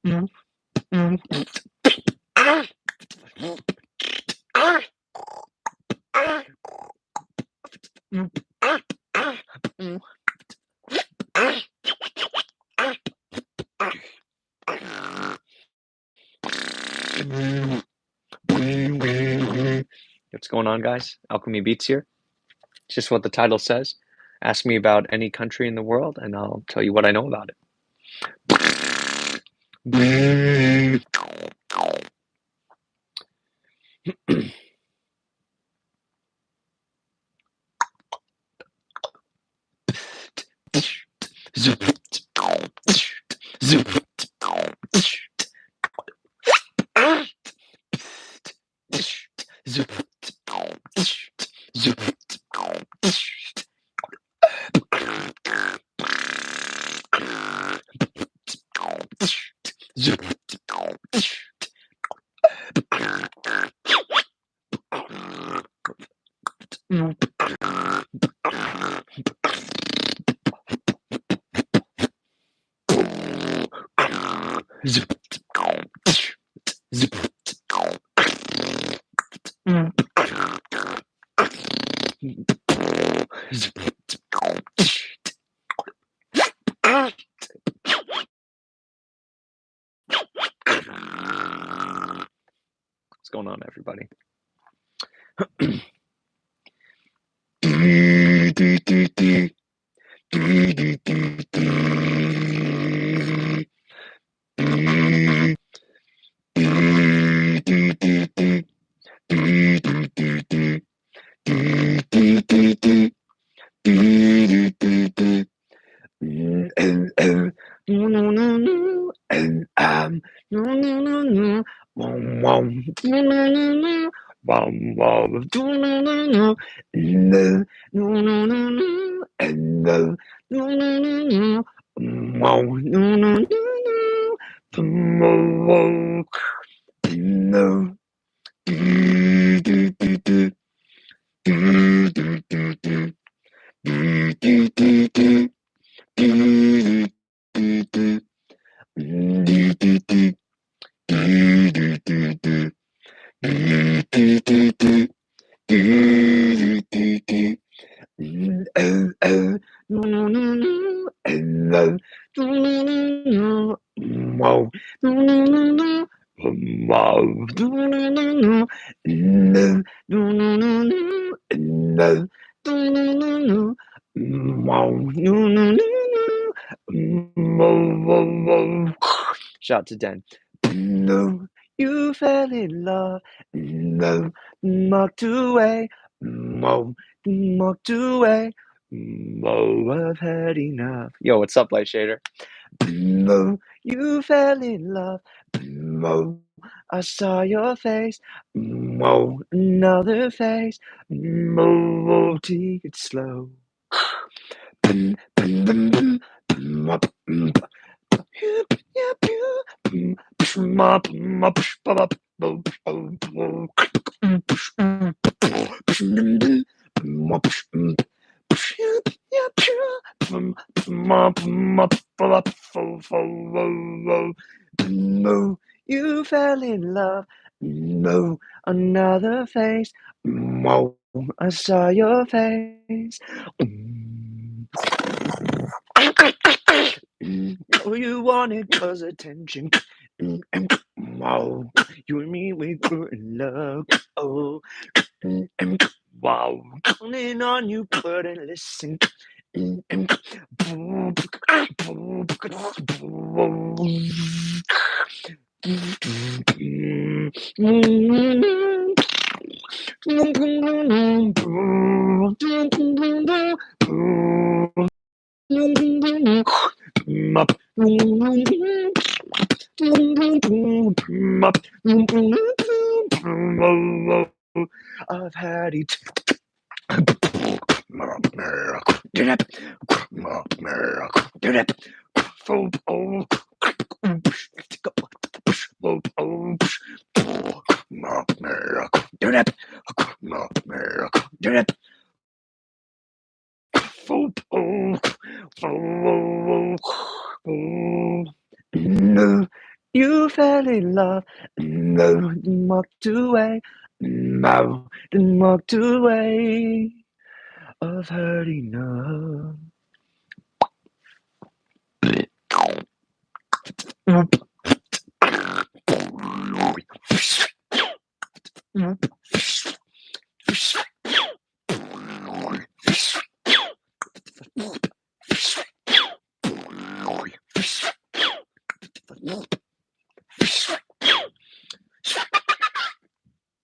What's going on, guys? Alchemy Beats here. It's just what the title says. Ask me about any country in the world, and I'll tell you what I know about it. What's going on, everybody? Shout to Den. No, you fell in love. No, walked away. No, walked away. No, I've had enough. Yo, what's up, Light Shader? No, you fell in love. No, I saw your face. No, another face. No, take it slow. No, you fell in love. No, another face. No, I saw your face. Oh, you wanted cause attention. Wow, you and me, we were in love. Oh, wow, counting on you, couldn't listen. I've had it. No, You fell in love, and walked away, and walked away of hurting enough.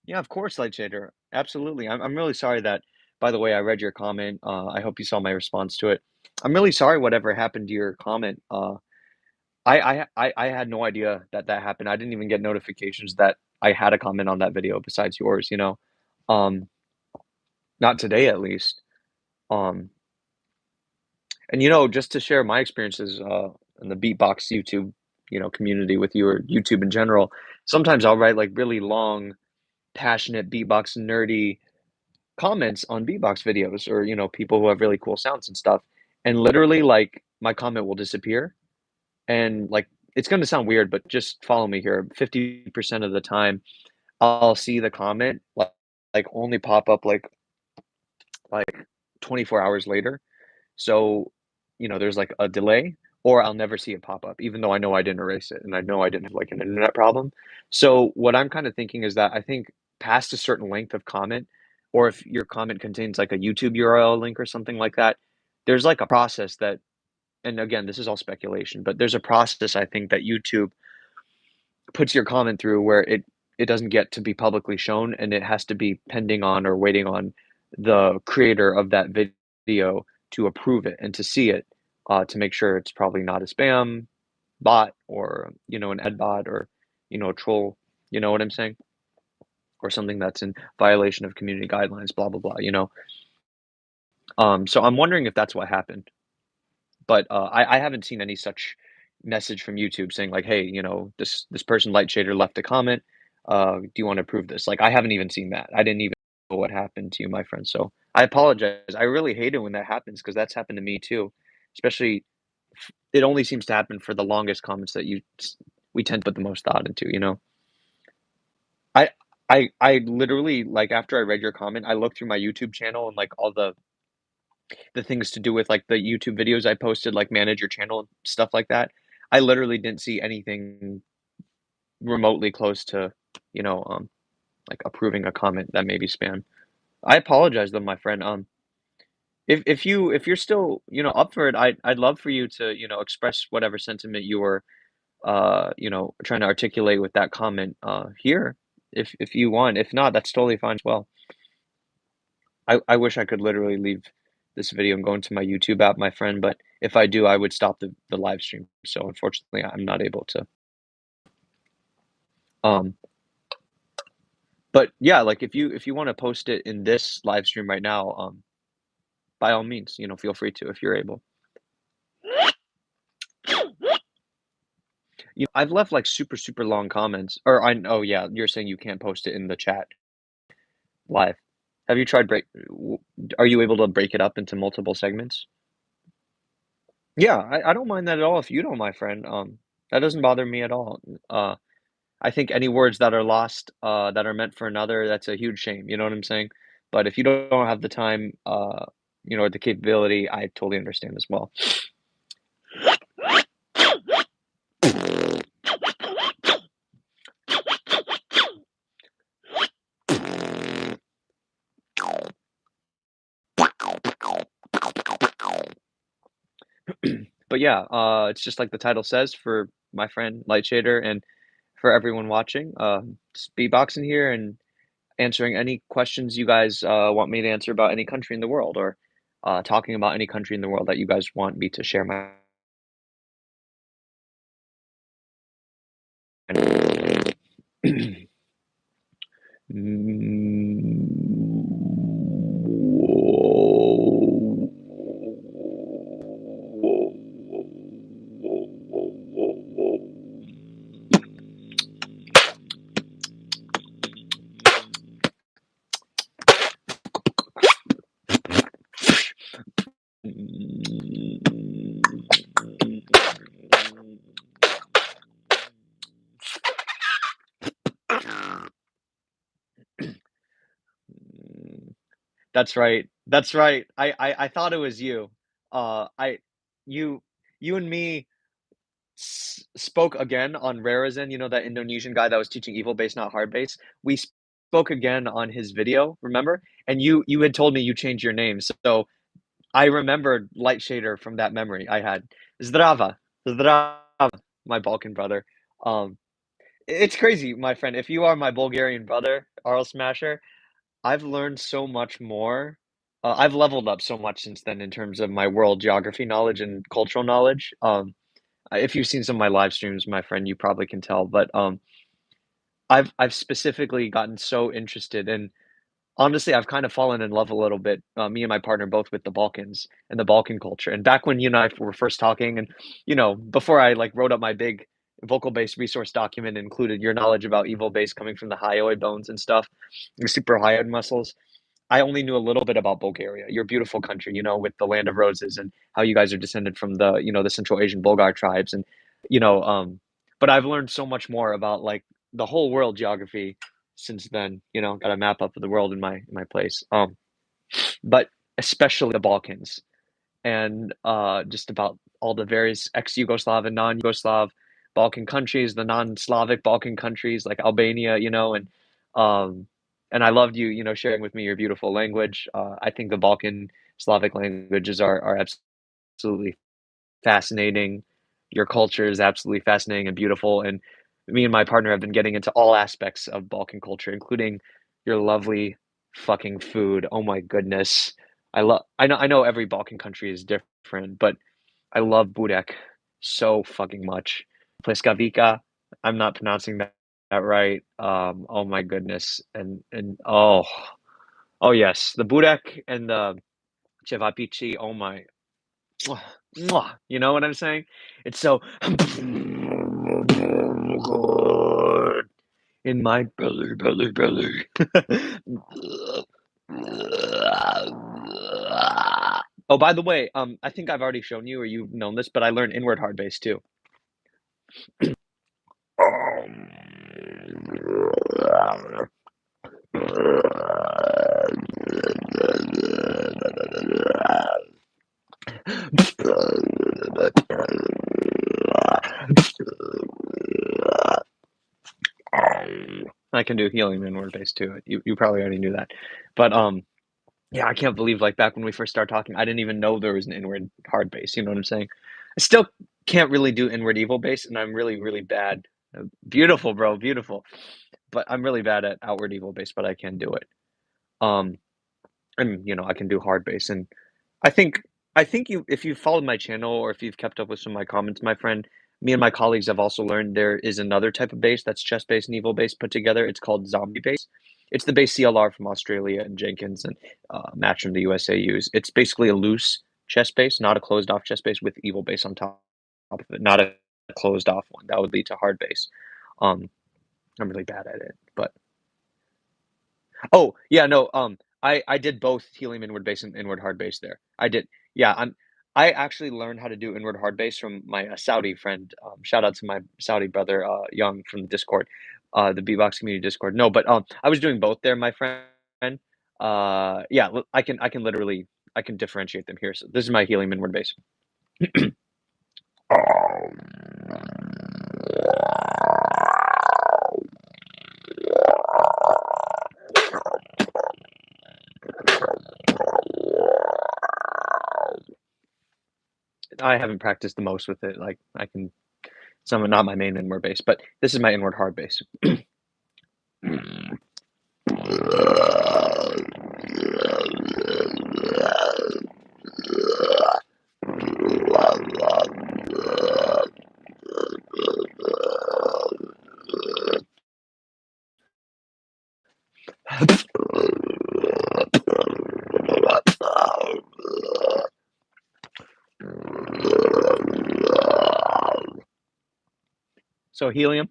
Yeah, of course, Light Shader. Absolutely. I'm really sorry that, by the way, I read your comment. I hope you saw my response to it. I'm really sorry whatever happened to your comment. I had no idea that that happened. I didn't even get notifications that I had a comment on that video besides yours, you know? Um, Not today at least. Um, and just to share my experiences in the beatbox YouTube, community with you or YouTube in general, sometimes I'll write like really long, passionate beatbox nerdy comments on beatbox videos or, people who have really cool sounds and stuff. And literally like my comment will disappear and like it's going to sound weird, but just follow me here. 50% of the time I'll see the comment like only pop up like 24 hours later. So, there's like a delay or I'll never see it pop up even though I know I didn't erase it and I know I didn't have like an internet problem. So, what I'm kind of thinking is that I think past a certain length of comment or if your comment contains like a YouTube URL link or something like that, there's like a process that and again, this is all speculation, but there's a process I think that YouTube puts your comment through where it doesn't get to be publicly shown and it has to be pending on or waiting on the creator of that video to approve it and to see it to make sure it's probably not a spam bot or an ed bot or a troll, you know what I'm saying, or something that's in violation of community guidelines, blah blah blah. So I'm wondering if that's what happened. But, I haven't seen any such message from YouTube saying like, "Hey, this person, Light Shader, left a comment. Do you wanna approve this?" Like, I haven't even seen that. I didn't even know what happened to you, my friend, so I apologize. I really hate it when that happens because that's happened to me too, especially it only seems to happen for the longest comments that we tend to put the most thought into, you know? I I literally, like, after I read your comment, I looked through my YouTube channel and, like, all the things to do with, like, the YouTube videos I posted, like, manage your channel and stuff like that. I literally didn't see anything remotely close to, you know, um, like, approving a comment that may be spam. I apologize though, my friend, if you're still, up for it, I'd love for you to, express whatever sentiment you were, trying to articulate with that comment, here, if you want. If not, that's totally fine as well. I wish I could literally leave this video and go into my YouTube app, my friend, but if I do, I would stop the live stream. So unfortunately, I'm not able to. Um, but yeah, like if you want to post it in this live stream right now, by all means, feel free to if you're able. I've left like super super long comments, or oh yeah, you're saying you can't post it in the chat live. Have you tried are you able to break it up into multiple segments? Yeah, I don't mind that at all if you don't, my friend. That doesn't bother me at all. I think any words that are lost, that are meant for another, that's a huge shame, you know what I'm saying? But if you don't have the time, or the capability, I totally understand as well. But yeah, it's just like the title says for my friend Lightshader and for everyone watching, just beatboxing here and answering any questions you guys want me to answer about any country in the world or talking about any country in the world that you guys want me to share my That's right. That's right. I thought it was you. I you you and me spoke again on Rarizen, you know, that Indonesian guy that was teaching evil base, not hard base. We spoke again on his video, remember? And you had told me you changed your name. So I remembered Light Shader from that memory I had. Zdrava. Zdrava, my Balkan brother. Um, it's crazy, my friend. If you are my Bulgarian brother, Arl Smasher, I've learned so much more. I've leveled up so much since then in terms of my world geography knowledge and cultural knowledge. If you've seen some of my live streams, my friend, you probably can tell. But I've specifically gotten so interested in. Honestly, I've kind of fallen in love a little bit, me and my partner both with the Balkans and the Balkan culture. And back when you and I were first talking, and before I like wrote up my big vocal-based resource document, included your knowledge about evil base coming from the hyoid bones and stuff, the super hyoid muscles. I only knew a little bit about Bulgaria, your beautiful country, with the land of roses and how you guys are descended from the Central Asian Bulgar tribes, and you know, um, but I've learned so much more about like the whole world geography since then. Got a map up of the world in my place. But especially the Balkans and just about all the various ex-Yugoslav and non-Yugoslav Balkan countries, the non-Slavic Balkan countries like Albania, um, and I loved you sharing with me your beautiful language. I think the Balkan Slavic languages are absolutely fascinating. Your culture is absolutely fascinating and beautiful, and me and my partner have been getting into all aspects of Balkan culture, including your lovely fucking food. Oh my goodness. I know every Balkan country is different, but I love burek so fucking much. Pleskavica, I'm not pronouncing that right. Oh my goodness. And oh yes, the burek and the cevapici, oh my mwah, mwah, you know what I'm saying? It's so good in my belly. Oh, by the way, I think I've already shown you or you've known this, but I learned inward hard bass too. I can do healing inward bass too. You probably already knew that, but yeah, I can't believe like back when we first started talking, I didn't even know there was an inward hard bass. You know what I'm saying? I still can't really do inward evil bass, and I'm really really bad. Beautiful, bro, beautiful. But I'm really bad at outward evil bass, but I can do it. Um, and I can do hard bass, and I think I think if you've followed my channel or if you've kept up with some of my comments, my friend, me and my colleagues have also learned there is another type of bass that's chest bass and evil bass put together. It's called zombie bass. It's the bass CLR from Australia and Jenkins and Match from the USA use. It's basically a loose chest bass, not a closed off chest bass with evil bass on top of it, not a closed off one. That would lead to hard bass. Um, I'm really bad at it, but oh, yeah, no, I did both helium inward bass and inward hard bass there. I did. Yeah, I actually learned how to do inward hard bass from my Saudi friend. Shout out to my Saudi brother, Young from the Discord, the beatbox community Discord. No, but I was doing both there, my friend. Yeah, I can literally I can differentiate them here. So this is my helium inward bass. I haven't practiced the most with it. Like I can, some not my main inward bass, but this is my inward hard bass. So helium,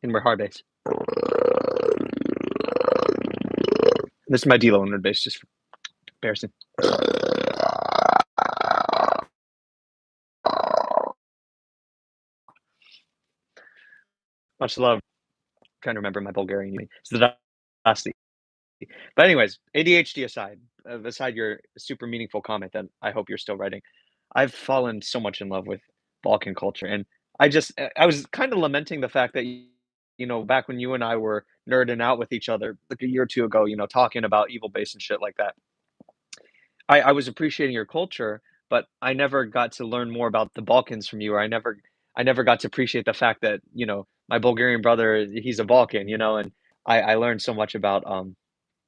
inward hard bass. This is my D-low inward bass, just for comparison. Much love. Trying to remember my Bulgarian name. Zdravstvуй. But anyways, ADHD aside, beside your super meaningful comment that I hope you're still writing, I've fallen so much in love with Balkan culture, and I was kind of lamenting the fact that back when you and I were nerding out with each other like a year or two ago, talking about evil base and shit like that. I was appreciating your culture, but I never got to learn more about the Balkans from you, or I never got to appreciate the fact that, my Bulgarian brother, he's a Balkan, and I learned so much about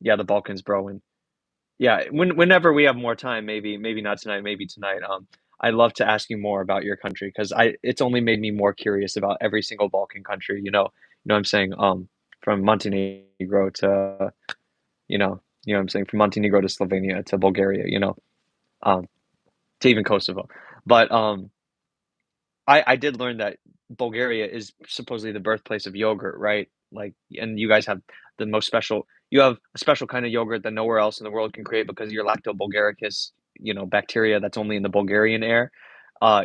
yeah, the Balkans, bro. And yeah, whenever we have more time, maybe not tonight, maybe tonight, I'd love to ask you more about your country because I it's only made me more curious about every single Balkan country, you know what I'm saying? From Montenegro to, what I'm saying, from Montenegro to Slovenia to Bulgaria, um, to even Kosovo. But I did learn that Bulgaria is supposedly the birthplace of yogurt, right? Like, and you guys have you have a special kind of yogurt that nowhere else in the world can create because of your lactobulgaricus, bacteria that's only in the Bulgarian air.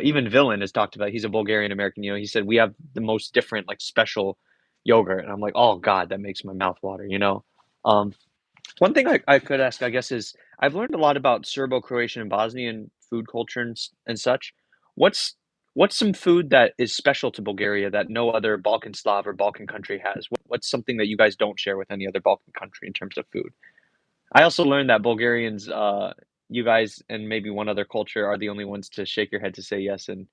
Even Villain has talked about, he's a Bulgarian American, he said we have the most different, like, special yogurt. And I'm like, oh God, that makes my mouth water. Um, One thing I could ask, I guess, is I've learned a lot about Serbo-Croatian and Bosnian food culture and such. What's what's some food that is special to Bulgaria that no other Balkan Slav or Balkan country has? What's something that you guys don't share with any other Balkan country in terms of food? I also learned that Bulgarians, you guys and maybe one other culture are the only ones to shake your head to say yes and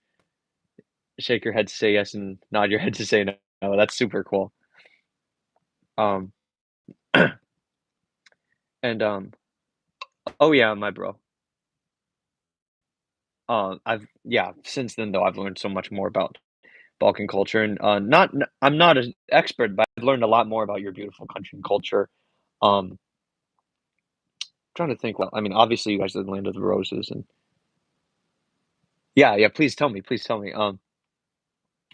shake your head to say yes and nod your head to say no. That's super cool. Um, and oh yeah, my bro. Yeah, since then though, I've learned so much more about Balkan culture and I'm not an expert, but I've learned a lot more about your beautiful country and culture. Um, Trying to think. Well, I mean, obviously, you guys are the land of the roses, and yeah, yeah. Please tell me.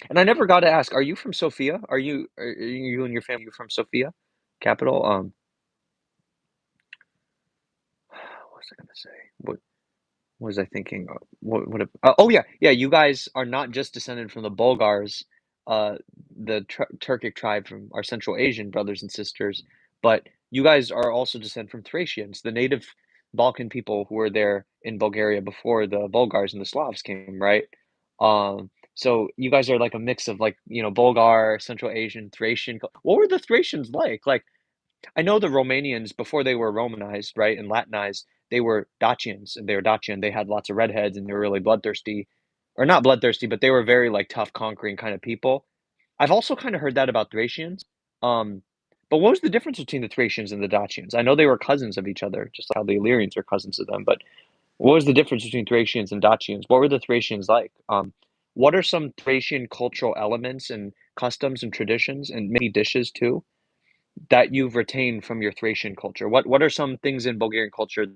And I never got to ask, are you from Sofia? Are you and your family from Sofia, capital? What was I gonna say? What was I thinking? Oh yeah, yeah. You guys are not just descended from the Bulgars, uh, the Turkic tribe from our Central Asian brothers and sisters, but you guys are also descended from Thracians, the native Balkan people who were there in Bulgaria before the Bulgars and the Slavs came, right? So you guys are like a mix of, like, Bulgar, Central Asian, Thracian. What were the Thracians like? Like, I know the Romanians before they were Romanized, right, and Latinized, they were Dacians, and they were Dacian. They had lots of redheads, and they were really bloodthirsty, or not bloodthirsty, but they were very, like, tough, conquering kind of people. I've also kind of heard that about Thracians. Um, but what was the difference between the Thracians and the Dacians? I know they were cousins of each other, just like how the Illyrians are cousins of them. But what was the difference between Thracians and Dacians? What were the Thracians like? What are some Thracian cultural elements and customs and traditions and maybe dishes too that you've retained from your Thracian culture? What are some things in Bulgarian culture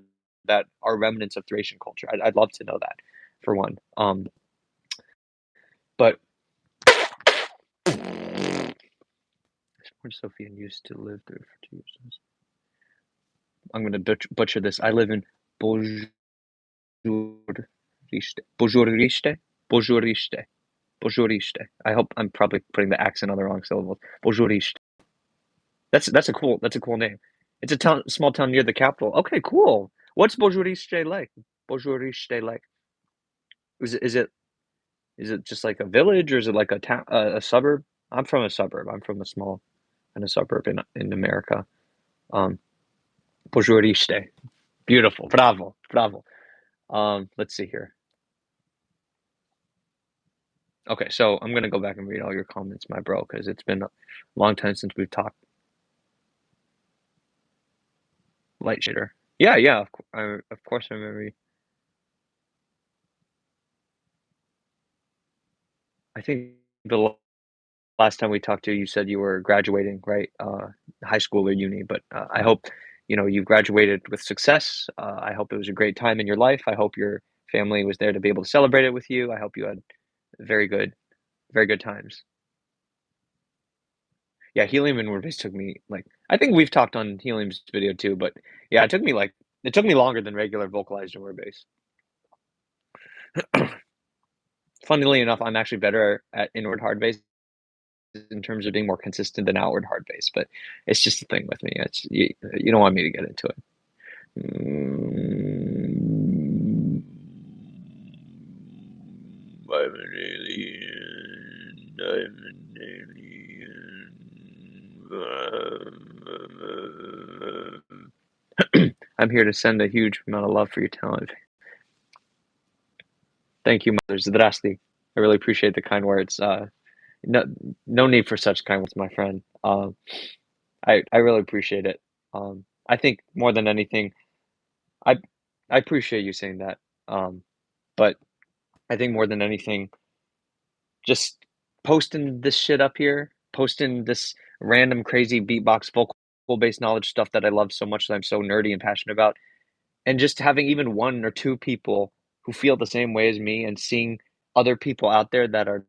that are remnants of Thracian culture? I'd love to know that, for one. But where Sofian used to live there for 2 years. I'm gonna butcher this. I live in Bojuriste. Bojuriste? Bojuriste. Bojuriste. I hope I'm probably putting the accent on the wrong syllables. Bojuriste. That's a cool name. It's a small town near the capital. Okay, cool. What's Bojuriste like? Bojuriste like? Is it is it is it just like a village, or is it like a town, a suburb? I'm from a suburb. I'm from a small kind of suburb in America. Um, Bojuriste. Beautiful. Bravo. Bravo. Let's see here. Okay, so I'm gonna go back and read all your comments, my bro, because it's been a long time since we've talked. Light shader. Yeah, yeah. Of course I remember. I think the last time we talked to you, you said you were graduating, right? High school or uni, but I hope, you graduated with success. I hope it was a great time in your life. I hope your family was there to be able to celebrate it with you. I hope you had very good, very good times. Yeah, helium and Wordbase took me, like, I think we've talked on helium's video too, but yeah, it took me longer than regular vocalized and Wordbase. Funnily enough, I'm actually better at inward hard bass in terms of being more consistent than outward hard bass, but it's just a thing with me. You don't want me to get into it. Mm, I'm an alien. I'm an alien. I'm here to send a huge amount of love for your talent. Thank you, Mother Zdrasti. I really appreciate the kind words. No, no need for such kind words, my friend. I really appreciate it. I think more than anything, I I appreciate you saying that. But I think more than anything, just posting this shit up here, posting this random crazy beatbox vocal based knowledge stuff that I love so much that I'm so nerdy and passionate about, and just having even one or two people who feel the same way as me and seeing other people out there that are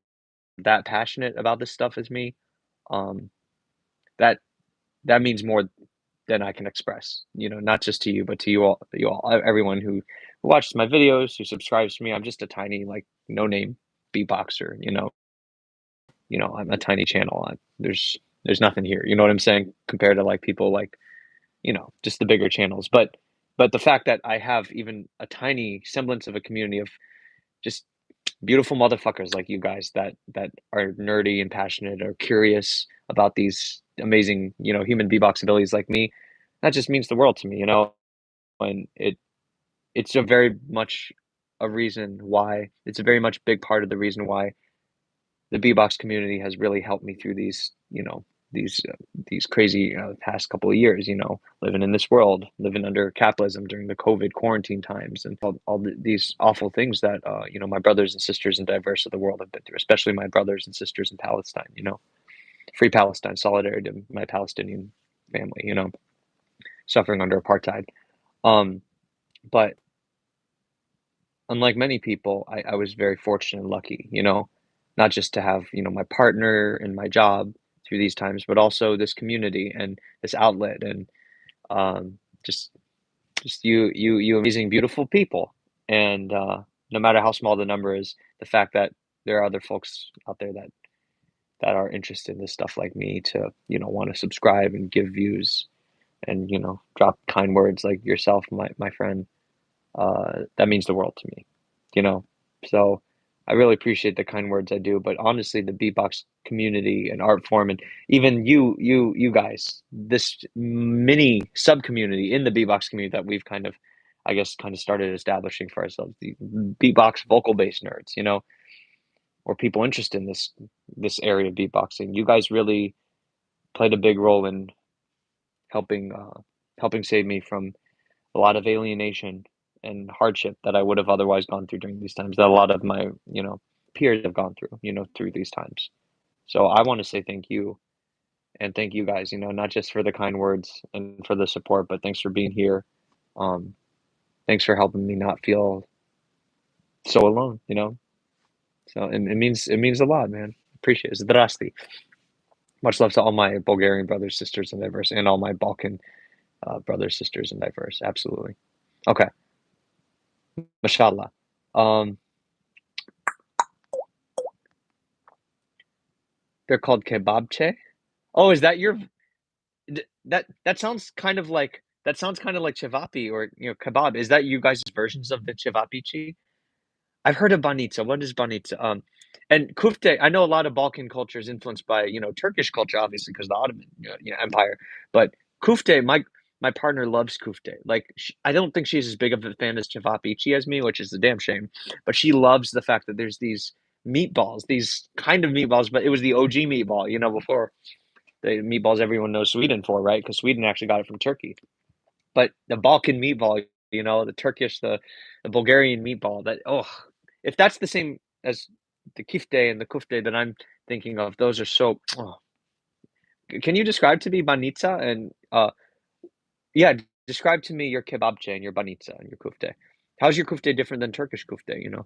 that passionate about this stuff as me, um, that that means more than I can express, not just to you, but to you all, everyone who watches my videos, who subscribes to me. I'm just a tiny, like, no name beatboxer, I'm a tiny channel. There's nothing here. You know what I'm saying? Compared to like people like, just the bigger channels. But the fact that I have even a tiny semblance of a community of just beautiful motherfuckers like you guys that are nerdy and passionate or curious about these amazing, human beatbox abilities like me, that just means the world to me, and it's a very much a reason why it's a very much big part of the reason why the beatbox community has really helped me through these crazy past couple of years, living in this world, living under capitalism during the COVID quarantine times, and these awful things that my brothers and sisters in diverse of the world have been through, especially my brothers and sisters in Palestine. Free Palestine, solidarity to my Palestinian family. Suffering under apartheid. Um, but unlike many people, I was very fortunate and lucky, not just to have, my partner and my job through these times, but also this community and this outlet and um, just just you amazing, beautiful people. And no matter how small the number is, the fact that there are other folks out there that are interested in this stuff like me to, want to subscribe and give views and, drop kind words like yourself, my friend, that means the world to me, you know? So I really appreciate the kind words I do, but honestly, the beatbox community and art form, and even you guys, this mini sub community in the beatbox community that we've kind of, I guess, kind of started establishing for ourselves, the beatbox vocal bass nerds, or people interested in this area of beatboxing. You guys really played a big role in helping helping save me from a lot of alienation and hardship that I would have otherwise gone through during these times, that a lot of my, peers have gone through, through these times. So I want to say thank you and thank you guys, not just for the kind words and for the support, but thanks for being here. Um, Thanks for helping me not feel so alone. So it means a lot, man. Appreciate it. Zdrasti. Much love to all my Bulgarian brothers, sisters, and diverse, and all my Balkan brothers, sisters, and diverse. Absolutely. Okay. Mashallah. Um, they're called kebabche. Oh, is that your that sounds kind of like cevapi or, kebab. Is that you guys' versions of the cevapichi? I've heard of banitsa. What is banitsa? And kufte, I know a lot of Balkan culture is influenced by, Turkish culture, obviously, because the Ottoman, Empire. But kufte, my partner loves kufte. Like, I don't think she's as big of a fan as cevapichi as me, which is a damn shame. But she loves the fact that there's these meatballs, these kind of meatballs, but it was the OG meatball, before the meatballs everyone knows Sweden for, right? Because Sweden actually got it from Turkey. But the Balkan meatball, the Turkish, the Bulgarian meatball, if that's the same as the kifte and the kufte that I'm thinking of, those are so. Oh. Can you describe to me banitsa and yeah, describe to me your kebabche and your banitsa and your kufte. How's your kufte different than Turkish kufte? It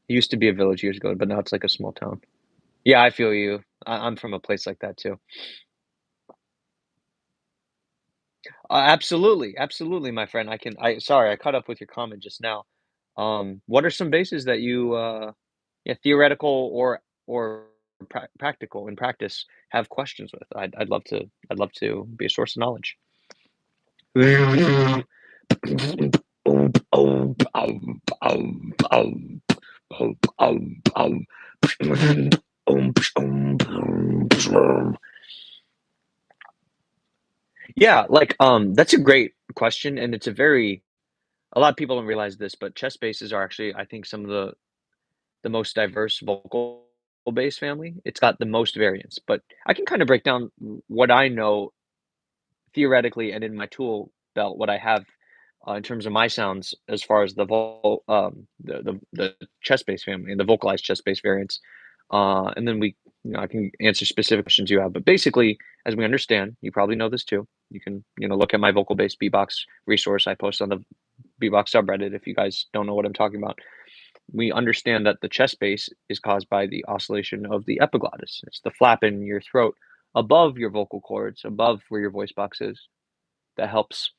used to be a village years ago, but now it's like a small town. Yeah, I feel you. I'm from a place like that too. Absolutely, absolutely, my friend. Sorry, I caught up with your comment just now. What are some bases that you Yeah, theoretical or practical in practice have questions with. I'd love to be a source of knowledge. Yeah, like, that's a great question, and it's a lot of people don't realize this, but chest basses are actually, I think, some of the most diverse vocal bass family. It's got the most variants, but I can kind of break down what I know theoretically and in my tool belt, what I have in terms of my sounds as far as the chest bass family and the vocalized chest bass variants. And then I can answer specific questions you have. But basically, as we understand, you probably know this too. You can, look at my vocal bass beatbox resource I post on the beatbox subreddit if you guys don't know what I'm talking about. We understand that the chest bass is caused by the oscillation of the epiglottis. It's the flap in your throat above your vocal cords, above where your voice box is, that helps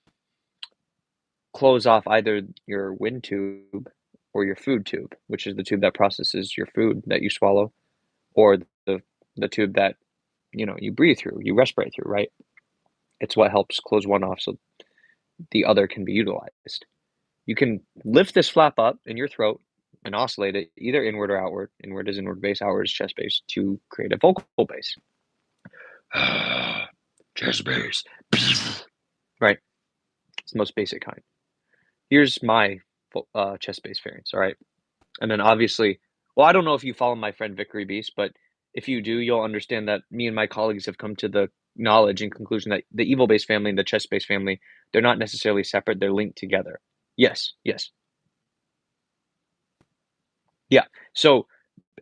close off either your wind tube or your food tube, which is the tube that processes your food that you swallow, or the tube that you breathe through, you respirate through, right? It's what helps close one off so the other can be utilized. You can lift this flap up in your throat and oscillate it either inward or outward. Inward is inward bass, outward is chest bass to create a vocal bass. Chest bass. Right? It's the most basic kind. Here's my chest bass variants, all right? And then obviously, well, I don't know if you follow my friend Vickery Beast, but if you do, you'll understand that me and my colleagues have come to the knowledge and conclusion that the evil bass family and the chest bass family, they're not necessarily separate, they're linked together. Yes, yes. Yeah. So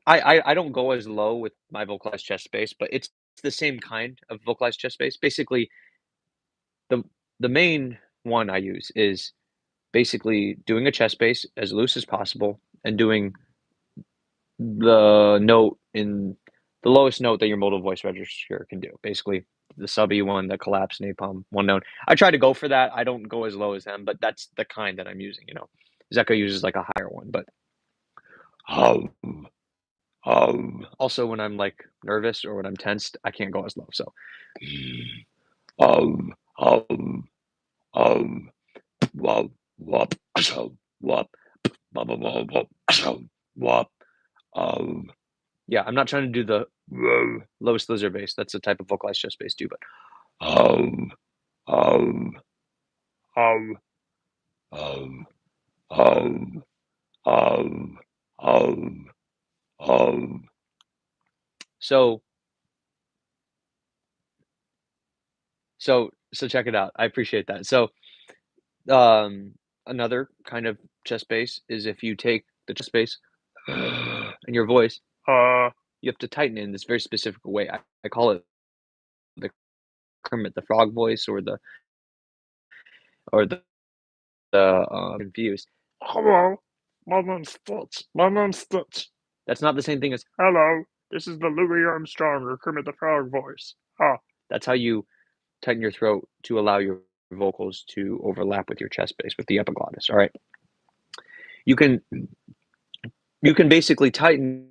I don't go as low with my vocalized chest bass, but it's the same kind of vocalized chest bass. Basically, the the main one I use is basically doing a chest bass as loose as possible and doing the note in the lowest note that your modal voice register can do. Basically, the subby one, the collapse, napalm, one note. I try to go for that. I don't go as low as them, but that's the kind that I'm using. Zeka uses like a higher one, but um, also when I'm like nervous or when I'm tensed, I can't go as low. So um, um, um, wop, wop, wop, wop, wop, wop, wop, um, yeah, I'm not trying to do the lowest lizard bass. That's a type of vocalized chest bass too, but um, um, um, um, um, um, um, um. So, so check it out. I appreciate that. So, another kind of chest bass is if you take the chest bass and your voice, you have to tighten it in this very specific way. I call it the Kermit the Frog voice or the confused. Hello, my name's Stitch. My name's Stitch. That's not the same thing as hello. This is the Louis Armstrong or Kermit the Frog voice. That's how you tighten your throat to allow your vocals to overlap with your chest bass with the epiglottis. All right. You can you can basically tighten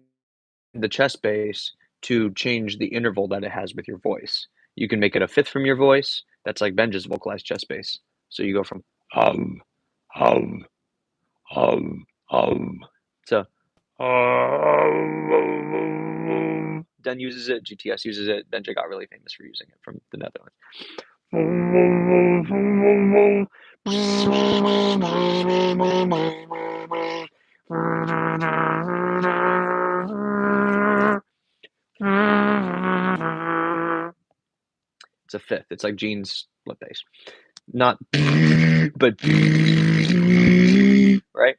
the chest bass to change the interval that it has with your voice. You can make it a fifth from your voice. That's like Benja's vocalized chest bass. So you go from hum, hum, hum, hum to Den uses it, GTS uses it. Benja got really famous for using it from the Netherlands. It's a fifth. It's like Gene's split bass. Not but right?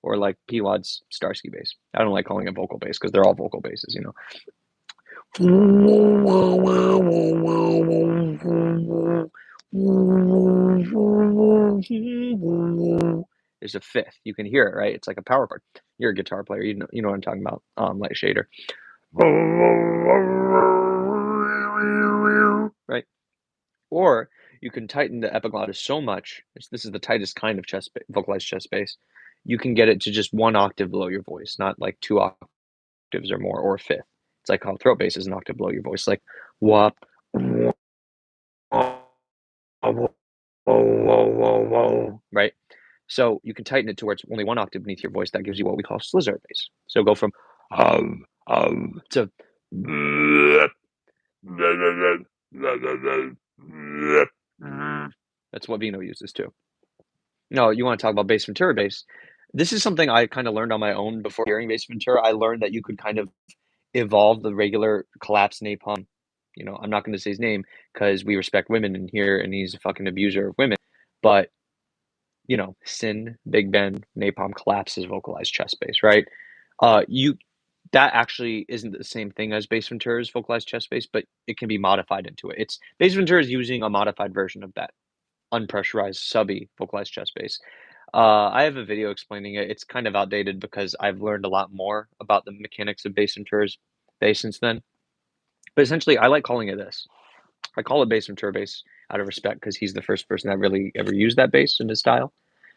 Or like P-Wad's Starsky bass. I don't like calling it vocal bass because they're all vocal basses. There's a fifth. You can hear it, right? It's like a power chord. You're a guitar player. You know what I'm talking about. Light shader. Right? Or you can tighten the epiglottis so much. This is the tightest kind of vocalized chest bass. You can get it to just one octave below your voice, not like two octaves octaves or more, or a fifth. It's like how throat bass is an octave below your voice, like wah, wah, wah, wah, wah, wah, right? So you can tighten it to where it's only one octave beneath your voice. That gives you what we call scissor bass. So go from to that's what Vino uses too. No, you want to talk about bass Ventura bass. This is something I kind of learned on my own before hearing bass Ventura. I learned that you could kind of evolve the regular collapse napalm. I'm not going to say his name because we respect women in here and he's a fucking abuser of women. But, Sin, Big Ben, Napalm collapses vocalized chest bass, right? You That actually isn't the same thing as bass Ventura's vocalized chest bass, but it can be modified into it. It's bass Ventura is using a modified version of that unpressurized subby vocalized chest bass. I have a video explaining it. It's kind of outdated because I've learned a lot more about the mechanics of bass Ventura's bass since then. But essentially, I like calling it this. I call it bass Ventura bass out of respect because he's the first person that really ever used that bass in his style.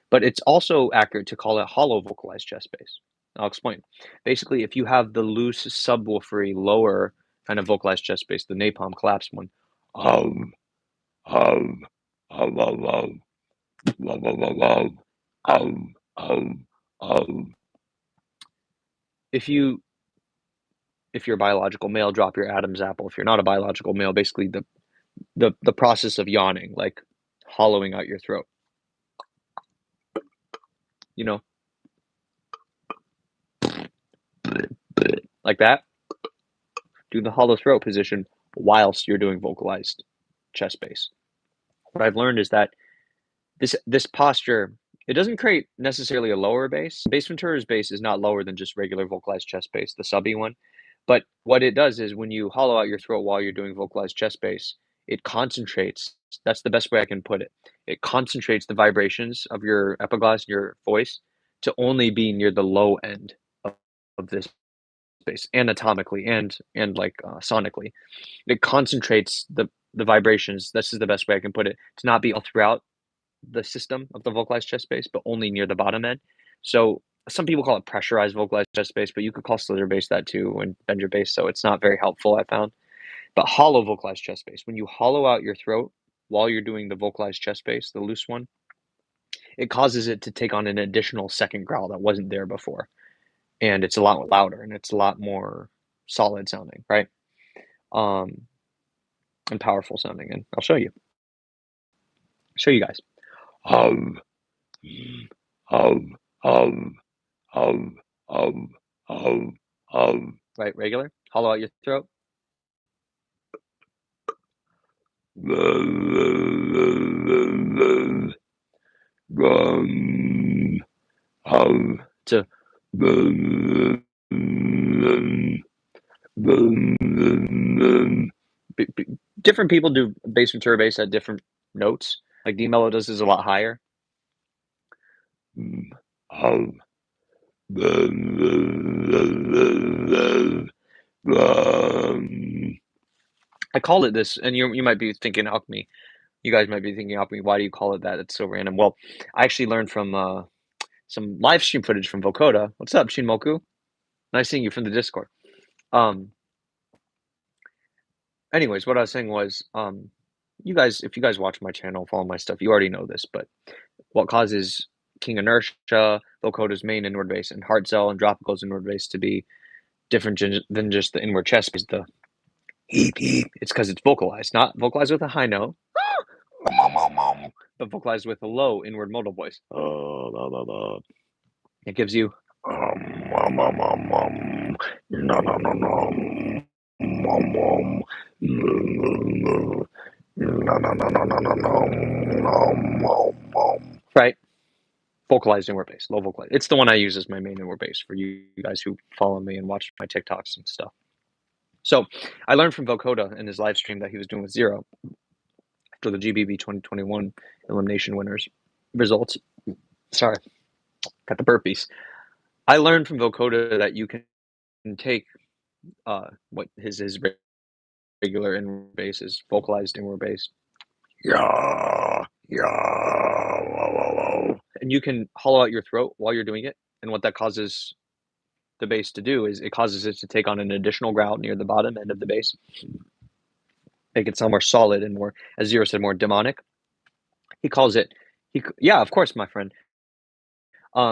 But it's also accurate to call it hollow vocalized chest bass. I'll explain. Basically, if you have the loose subwoofery lower kind of vocalized chest bass, the napalm collapse one, um, um, um, um, um, um, um. If you're a biological male, drop your Adam's apple. If you're not a biological male, basically the process of yawning, like hollowing out your throat, you know, like that. Do the hollow throat position whilst you're doing vocalized chest bass. What I've learned is that this posture, it doesn't create necessarily a lower bass. Bass Ventura's bass is not lower than just regular vocalized chest bass, the subby one. But what it does is when you hollow out your throat while you're doing vocalized chest bass, it concentrates. That's the best way I can put it. It concentrates the vibrations of your epiglottis, your voice, to only be near the low end of this bass, anatomically and like sonically. It concentrates the vibrations. This is the best way I can put it, to not be all throughout the system of the vocalized chest bass, but only near the bottom end. So some people call it pressurized vocalized chest bass, but you could call slither bass that too, and bend your bass. So it's not very helpful, I found. But hollow vocalized chest bass, when you hollow out your throat while you're doing the vocalized chest bass, the loose one, it causes it to take on an additional second growl that wasn't there before. And it's a lot louder and it's a lot more solid sounding, right? Um, and powerful sounding. And I'll show you guys. Um, um, um, um, right, regular. Hollow out your throat. To different people do bass Ventura bass at different notes. Like D Mello does is a lot higher. I call it this, and you might be thinking, Alchemy. You guys might be thinking, Alchemy, why do you call it that? It's so random. Well, I actually learned from some live stream footage from Vokoda. What's up, Shinmoku? Nice seeing you from the Discord. Anyways, what I was saying was, you guys, if you guys watch my channel, follow my stuff, you already know this, but what causes King Inertia, Vokoda's main inward bass, and Heart Cell and Dropical's inward bass to be different than just the inward chest is the heep heep. It's because it's vocalized, not vocalized with a high note, but vocalized with a low inward modal voice. It gives you right. Vocalized inward bass, low vocalized. It's the one I use as my main inward bass for you guys who follow me and watch my TikToks and stuff. So I learned from Vokoda in his live stream that he was doing with Zero after the GBB 2021 elimination winners results. Sorry, got the burpees. I learned from Vokoda that you can take what his regular inward bass is, vocalized inward bass. Yeah, yeah, and you can hollow out your throat while you're doing it, and what that causes the bass to do is it causes it to take on an additional growl near the bottom end of the bass, make it sound more solid and more, as Zero said, more demonic. He calls it, yeah, of course, my friend.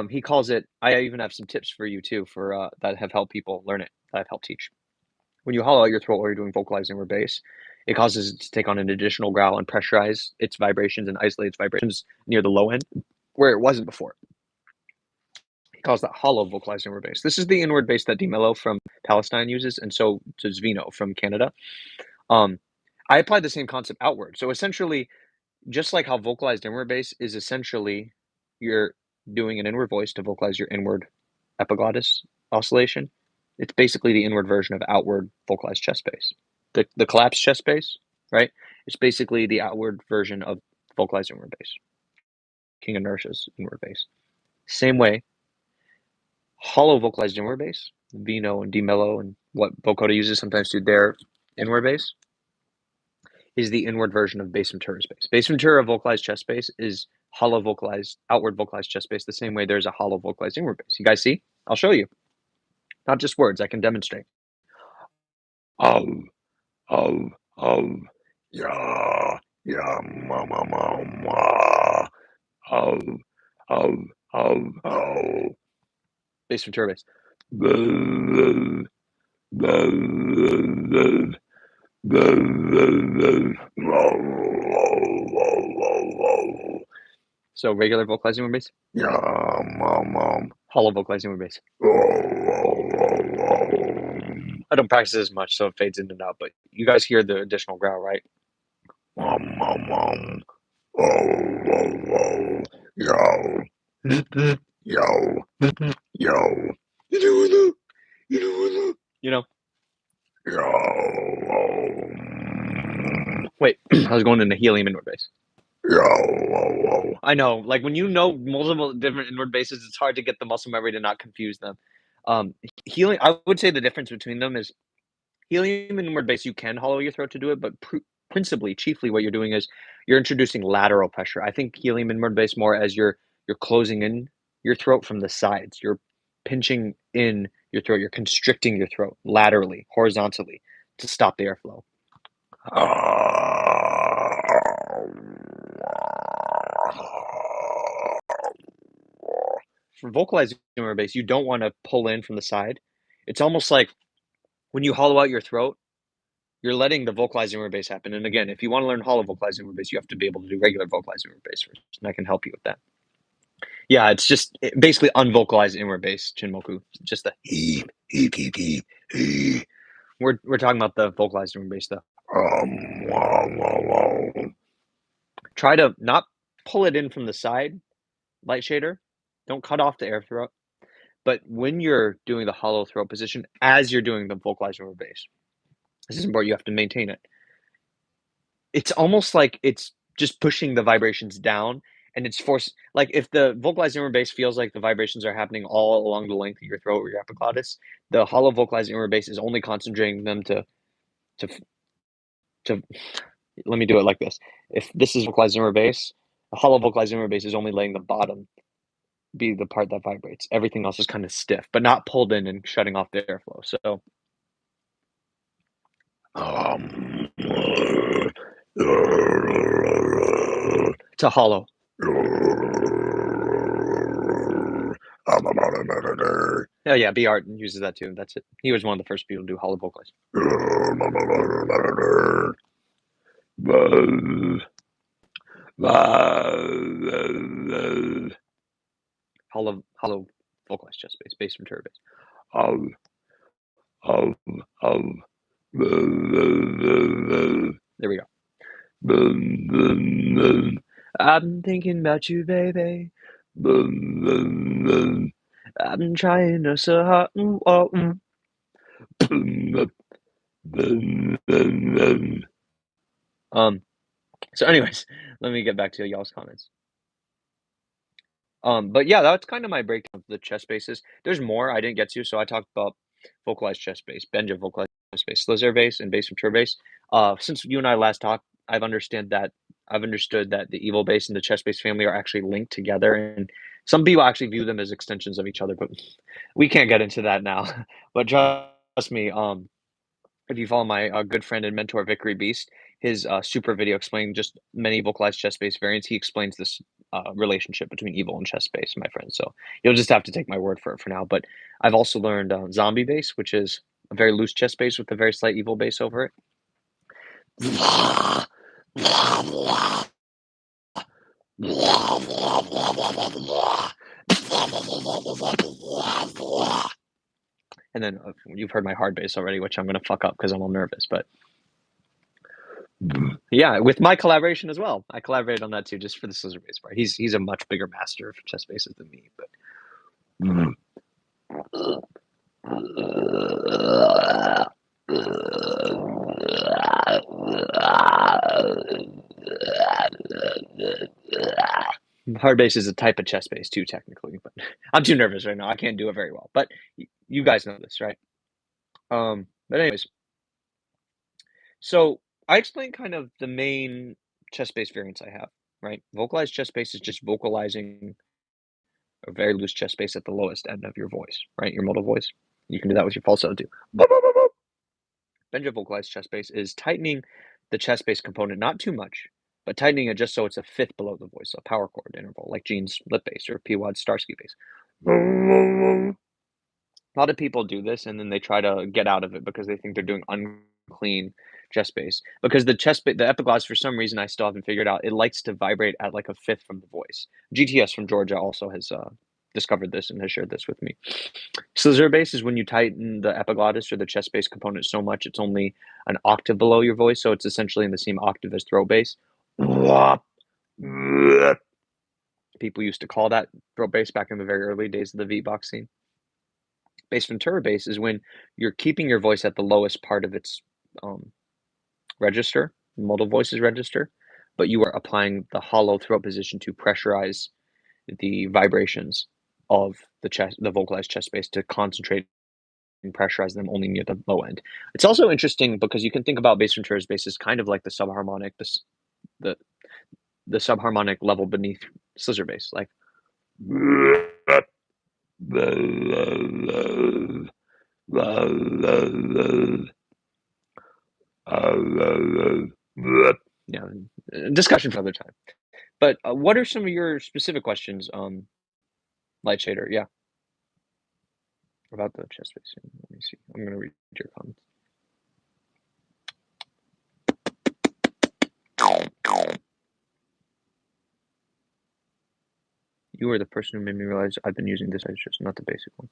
He calls it. I even have some tips for you too for that have helped people learn it. That I've helped teach. When you hollow out your throat while you're doing vocalizing or bass, it causes it to take on an additional growl and pressurize its vibrations and isolate its vibrations near the low end where it wasn't before. He calls that hollow vocalizing or bass. This is the inward bass that DeMello from Palestine uses, and so does Vino from Canada. Um, I applied the same concept outward. So essentially, just like how vocalized inward bass is essentially you're doing an inward voice to vocalize your inward epiglottis oscillation, it's basically the inward version of outward vocalized chest bass. The collapsed chest bass, right? It's basically the outward version of vocalized inward bass. King Inertia's inward bass. Same way, hollow vocalized inward bass, Vino and DeMello and what vocoder uses sometimes to their inward bass, is the inward version of bass Ventura's bass. Bass Ventura vocalized chest bass is hollow vocalized, outward vocalized chest bass, the same way there's a hollow vocalized inward bass. You guys see? I'll show you. Not just words, I can demonstrate. Oh, oh, oh, yeah, yeah, mama, mama. Oh, oh, oh, oh. Bass Ventura bass. So regular vocalizing inward bass. Yeah, mom. Hollow vocalizing inward bass. I don't practice as much, so it fades in and out. But you guys hear the additional growl, right? Mom. Oh, yo, yo, yo. You know. Yo. Wait, I was going into helium inward bass. Yo. I know, like when you know multiple different inward basses, it's hard to get the muscle memory to not confuse them. Helium, I would say the difference between them is helium and inward bass, you can hollow your throat to do it, but principally, chiefly, what you're doing is you're introducing lateral pressure. I think helium inward bass more as you're closing in your throat from the sides. You're pinching in your throat. You're constricting your throat laterally, horizontally, to stop the airflow. For vocalizing inward bass, you don't want to pull in from the side. It's almost like when you hollow out your throat, you're letting the vocalizing inward bass happen. And again, if you want to learn hollow vocalizing inward bass, you have to be able to do regular vocalizing inward bass first, and I can help you with that. Yeah, it's just basically unvocalized inward bass, Chinmoku. Just the he. We're talking about the vocalized inward bass, though. Try to not pull it in from the side, light shader. Don't cut off the air throat. But when you're doing the hollow throat position, as you're doing the vocalized inward bass, this is important. You have to maintain it. It's almost like it's just pushing the vibrations down, and it's forced. Like if the vocalized inward bass feels like the vibrations are happening all along the length of your throat or your epiglottis, the hollow vocalized inward bass is only concentrating them to. Let me do it like this. If this is vocalized inward bass, the hollow vocalized inward bass is only letting the bottom be the part that vibrates. Everything else is kind of stiff, but not pulled in and shutting off the airflow. So. It's a hollow. Oh yeah, B. Art uses that too. That's it. He was one of the first people to do hollow vocals. Hollow vocalized chest bass, bass Ventura bass. There we go. I'm thinking about you, baby. I'm trying to so hard. So anyways, let me get back to y'all's comments. But yeah, that's kind of my breakdown of the chest basses. There's more I didn't get to, so I talked about vocalized chest bass, Benja vocalized chest bass, Slizer bass, and bass Ventura bass. Since you and I last talked, I've understood that I've understood that the evil bass and the chest bass family are actually linked together, and some people actually view them as extensions of each other, but we can't get into that now. But trust me, if you follow my good friend and mentor Vickery Beast, his super video explaining just many vocalized chest bass variants, he explains this relationship between evil and chest bass, my friend. So you'll just have to take my word for it for now. But I've also learned zombie bass, which is a very loose chest bass with a very slight evil bass over it. And then you've heard my hard bass already, which I'm going to fuck up because I'm all nervous. But yeah, with my collaboration as well. I collaborated on that too, just for the scissor bass part. He's a much bigger master of chest basses than me. But hard bass is a type of chest bass too, technically. But I'm too nervous right now. I can't do it very well. But you guys know this, right? But anyways, so I explained kind of the main chest bass variants I have, right? Vocalized chest bass is just vocalizing a very loose chest bass at the lowest end of your voice, right? Your modal voice. You can do that with your falsetto too. Benja vocalized chest bass is tightening the chest bass component, not too much, but tightening it just so it's a fifth below the voice, a power chord interval, like Gene's lip bass or P. Wad's Starsky bass. A lot of people do this and then they try to get out of it because they think they're doing unclean chest bass. Because the epiglottis, for some reason, I still haven't figured out, it likes to vibrate at like a fifth from the voice. GTS from Georgia also has discovered this and has shared this with me. Scissor bass is when you tighten the epiglottis or the chest bass component so much it's only an octave below your voice, so it's essentially in the same octave as throat bass. People used to call that throat bass back in the very early days of the beatbox scene. Bass ventura bass is when you're keeping your voice at the lowest part of its register, modal voices register, but you are applying the hollow throat position to pressurize the vibrations of the vocalized chest bass to concentrate and pressurize them only near the low end. It's also interesting because you can think about bass ventura's bass as kind of like the subharmonic, the the subharmonic level beneath scissor bass, like yeah, discussion for another time. But what are some of your specific questions, Light Shader? Yeah, about the chest bass. Let me see. I'm gonna read your comments. You are the person who made me realize I've been using this just not the basic one.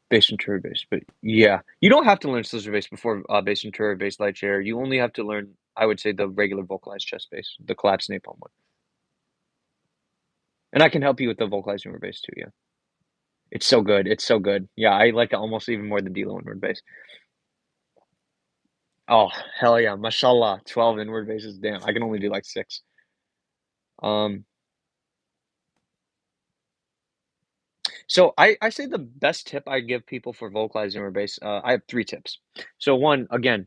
Bass and turbo bass, but yeah, you don't have to learn scissor bass before bass and turbo bass, Light Share. You only have to learn, I would say, the regular vocalized chest bass, the collapsed napalm one. And I can help you with the vocalized inward bass too. Yeah, it's so good. It's so good. Yeah, I like it almost even more than D-Lo inward bass. Oh hell yeah, mashallah, 12 inward basses. Damn, I can only do like 6. Um, so I say the best tip I give people for vocalized inward bass. I have 3 tips. So one, again,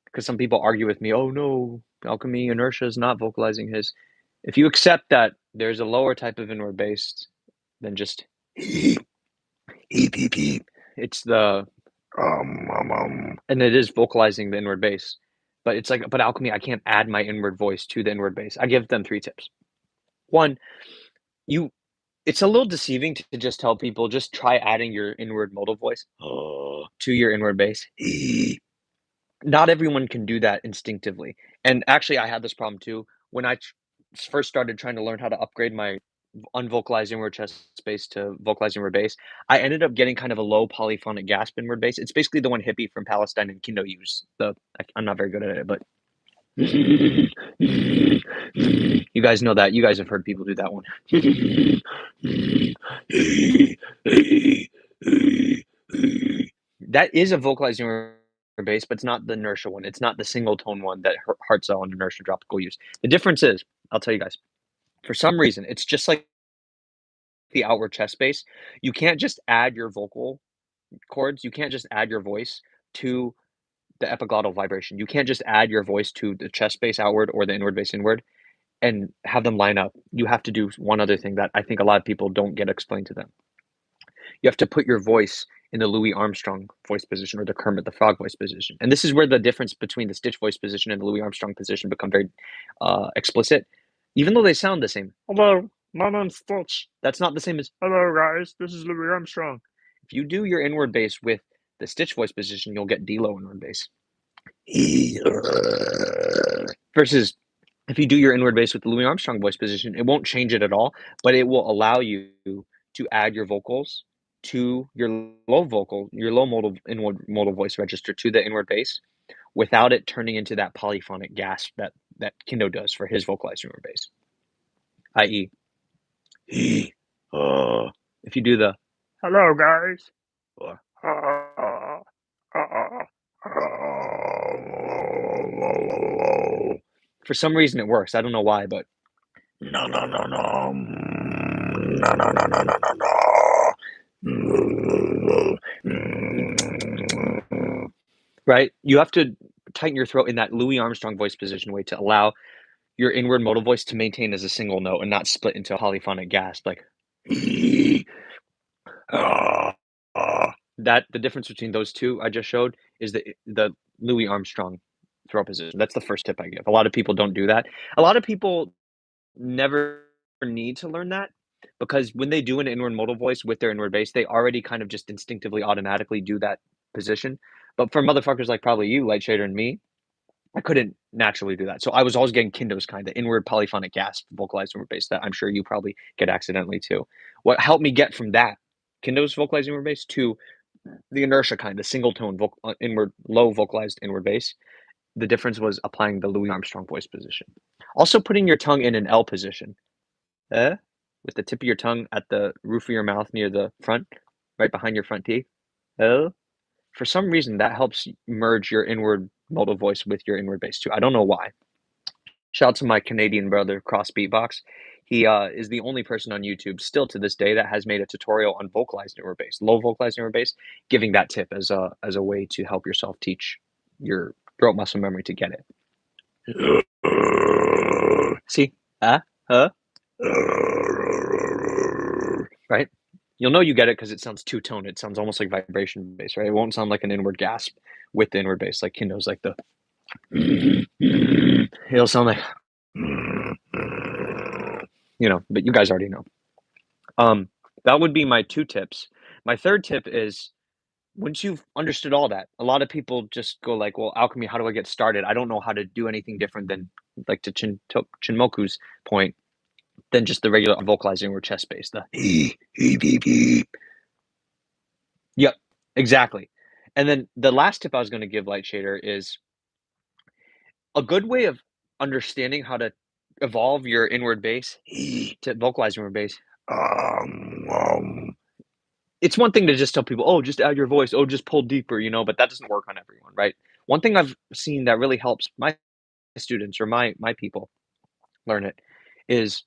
because some people argue with me, oh no, Alchemy Inertia is not vocalizing his. If you accept that there's a lower type of inward bass than just it's the and it is vocalizing the inward bass. But it's like, but Alchemy, I can't add my inward voice to the inward bass. I give them 3 tips. One, you it's a little deceiving to just tell people just try adding your inward modal voice to your inward bass. Not everyone can do that instinctively. And actually, I had this problem too. When I first started trying to learn how to upgrade my unvocalized inward chest bass to vocalized inward bass, I ended up getting kind of a low polyphonic gasp inward bass. It's basically the one Hippie from Palestine and Kindo use. I'm not very good at it, but you guys know that. You guys have heard people do that one. That is a vocalized inward bass, but it's not the inertia one. It's not the single tone one that Hartzell and inertia tropical use. The difference is, I'll tell you guys, for some reason, it's just like the outward chest bass. You can't just add your vocal cords. You can't just add your voice to the epiglottal vibration. You can't just add your voice to the chest bass outward or the inward bass inward and have them line up. You have to do one other thing that I think a lot of people don't get explained to them. You have to put your voice in the Louis Armstrong voice position or the Kermit the Frog voice position. And this is where the difference between the Stitch voice position and the Louis Armstrong position become very explicit, even though they sound the same. Hello, my name's Stitch. That's not the same as hello, guys. This is Louis Armstrong. If you do your inward bass with the Stitch voice position, you'll get D-low inward bass. Versus if you do your inward bass with the Louis Armstrong voice position, it won't change it at all, but it will allow you to add your vocals to your low modal inward modal voice register to the inward bass without it turning into that polyphonic gasp that Kindo does for his vocalized inward bass. I.e., if you do the hello guys, or for some reason it works. I don't know why, but no no no no no no no no no no. Right? You have to tighten your throat in that Louis Armstrong voice position way to allow your inward modal voice to maintain as a single note and not split into a polyphonic gasp like that. The difference between those two I just showed is the Louis Armstrong throat position. That's the first tip I give. A lot of people don't do that. A lot of people never need to learn that because when they do an inward modal voice with their inward bass, they already kind of just instinctively automatically do that position. But for motherfuckers like probably you, Light Shader, and me, I couldn't naturally do that. So I was always getting Kindo's kind, the inward polyphonic gasp vocalized inward bass that I'm sure you probably get accidentally too. What helped me get from that Kindo's vocalized inward bass to the inertia kind, the single tone inward low vocalized inward bass, the difference was applying the Louis Armstrong voice position. Also putting your tongue in an L position. With the tip of your tongue at the roof of your mouth near the front, right behind your front teeth. For some reason, that helps merge your inward modal voice with your inward bass too. I don't know why. Shout out to my Canadian brother, Cross Beatbox. He is the only person on YouTube still to this day that has made a tutorial on vocalized inward bass, low vocalized inward bass, giving that tip as a way to help yourself teach your throat muscle memory to get it. See? Right? You'll know you get it because it sounds two-tone. It sounds almost like vibration bass, right? It won't sound like an inward gasp with the inward bass, like Kindo's like the it'll sound like but you guys already know. That would be my 2 tips. My third tip is once you've understood all that, a lot of people just go like, "Well, Alchemy, how do I get started? I don't know how to do anything different than like to Chinmoku's point than just the regular vocalizing or chest bass, the Yep, exactly. And then the last tip I was gonna give Light Shader is a good way of understanding how to evolve your inward bass to vocalize inward bass. It's one thing to just tell people, "Oh, just add your voice. Oh, just pull deeper," but that doesn't work on everyone, right? One thing I've seen that really helps my students or my people learn it is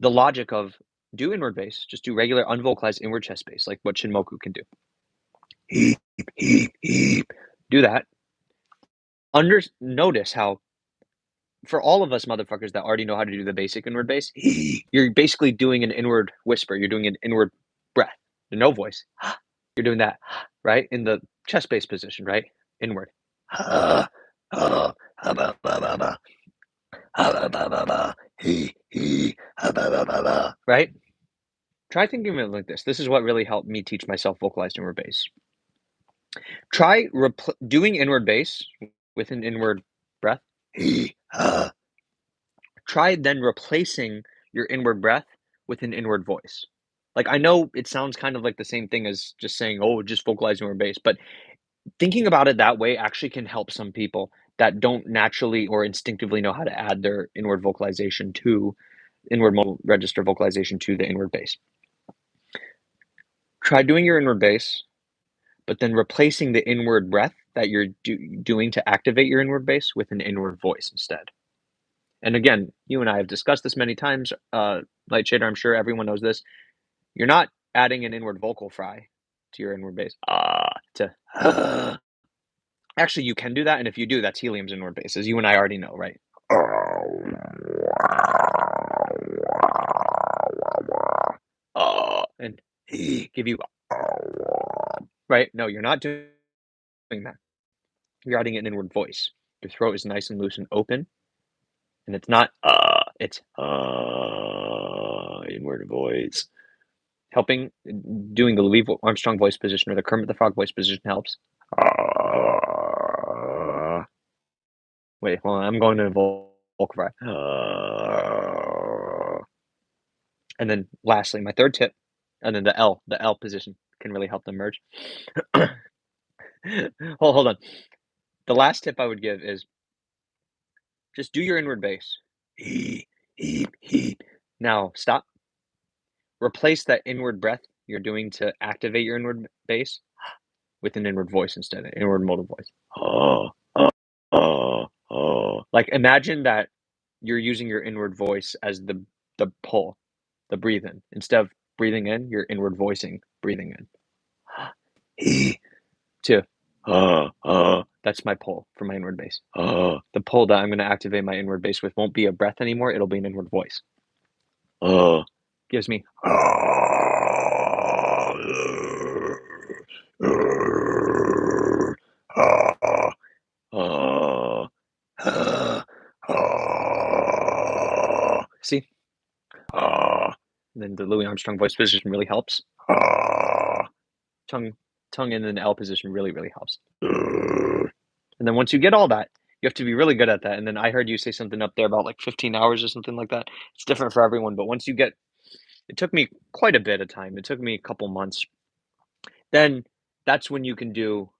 the logic of do inward bass, just do regular unvocalized inward chest bass, like what Shinmoku can do. Do that. Notice how for all of us motherfuckers that already know how to do the basic inward bass, you're basically doing an inward whisper. You're doing an inward breath. No voice. You're doing that, right? In the chest bass position, right? Inward. Right? Try thinking of it like this. This is what really helped me teach myself vocalized inward bass. Try doing inward bass with an inward breath. Try then replacing your inward breath with an inward voice. Like I know it sounds kind of like the same thing as just saying, "Oh, just vocalize inward bass," but thinking about it that way actually can help some people that don't naturally or instinctively know how to add their inward vocalization to inward modal register vocalization to the inward bass. Try doing your inward bass, but then replacing the inward breath that you're doing to activate your inward bass with an inward voice instead. And again, you and I have discussed this many times. Light Shader, I'm sure everyone knows this. You're not adding an inward vocal fry to your inward bass. Actually, you can do that, and if you do, that's helium's inward bass, as you and I already know, right? And give you right? No, you're not doing that. You're adding an inward voice. Your throat is nice and loose and open, and it's not it's inward voice. Helping doing the Louis Armstrong voice position or the Kermit the Frog voice position helps. Wait, hold on. I'm going to vocal fry. And then lastly, my third tip, and then the L position can really help them merge. Hold on. The last tip I would give is just do your inward bass. Now stop. Replace that inward breath you're doing to activate your inward bass with an inward voice instead, an inward modal voice. Like imagine that you're using your inward voice as the pull, the breathe in. Instead of breathing in, you're inward voicing, breathing in. Two. That's my pull for my inward bass. The pull that I'm going to activate my inward bass with won't be a breath anymore. It'll be an inward voice. Gives me. See? And then the Louis Armstrong voice position really helps. Tongue in an L position really, really helps. And then once you get all that, you have to be really good at that. And then I heard you say something up there about like 15 hours or something like that. It's different for everyone, but once you get, it took me quite a bit of time. It took me a couple months. Then that's when you can do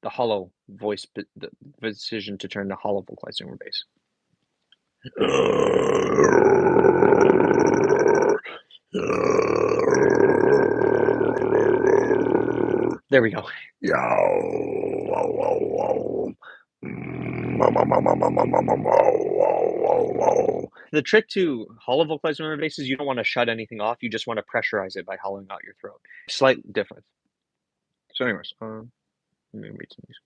the hollow voice, the decision to turn the hollow vocalized inward bass. There we go. The trick to hollow vocalized inward bass is you don't want to shut anything off. You just want to pressurize it by hollowing out your throat. Slight difference. So, anyways, let me read some of these.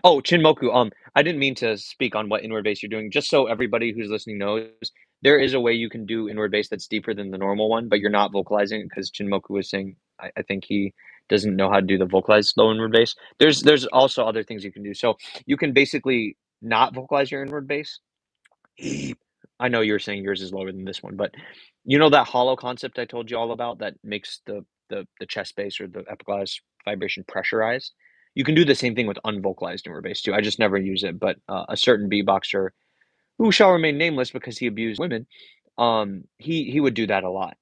Oh, Chinmoku. I didn't mean to speak on what inward bass you're doing. Just so everybody who's listening knows, there is a way you can do inward bass that's deeper than the normal one, but you're not vocalizing it because Chinmoku was saying I think he doesn't know how to do the vocalized low inward bass. There's also other things you can do. So you can basically not vocalize your inward bass. I know you're saying yours is lower than this one, but you know that hollow concept I told you all about that makes the chest bass or the epiglottis vibration pressurized? You can do the same thing with unvocalized inward bass too. I just never use it, but a certain beatboxer who shall remain nameless because he abused women, he would do that a lot.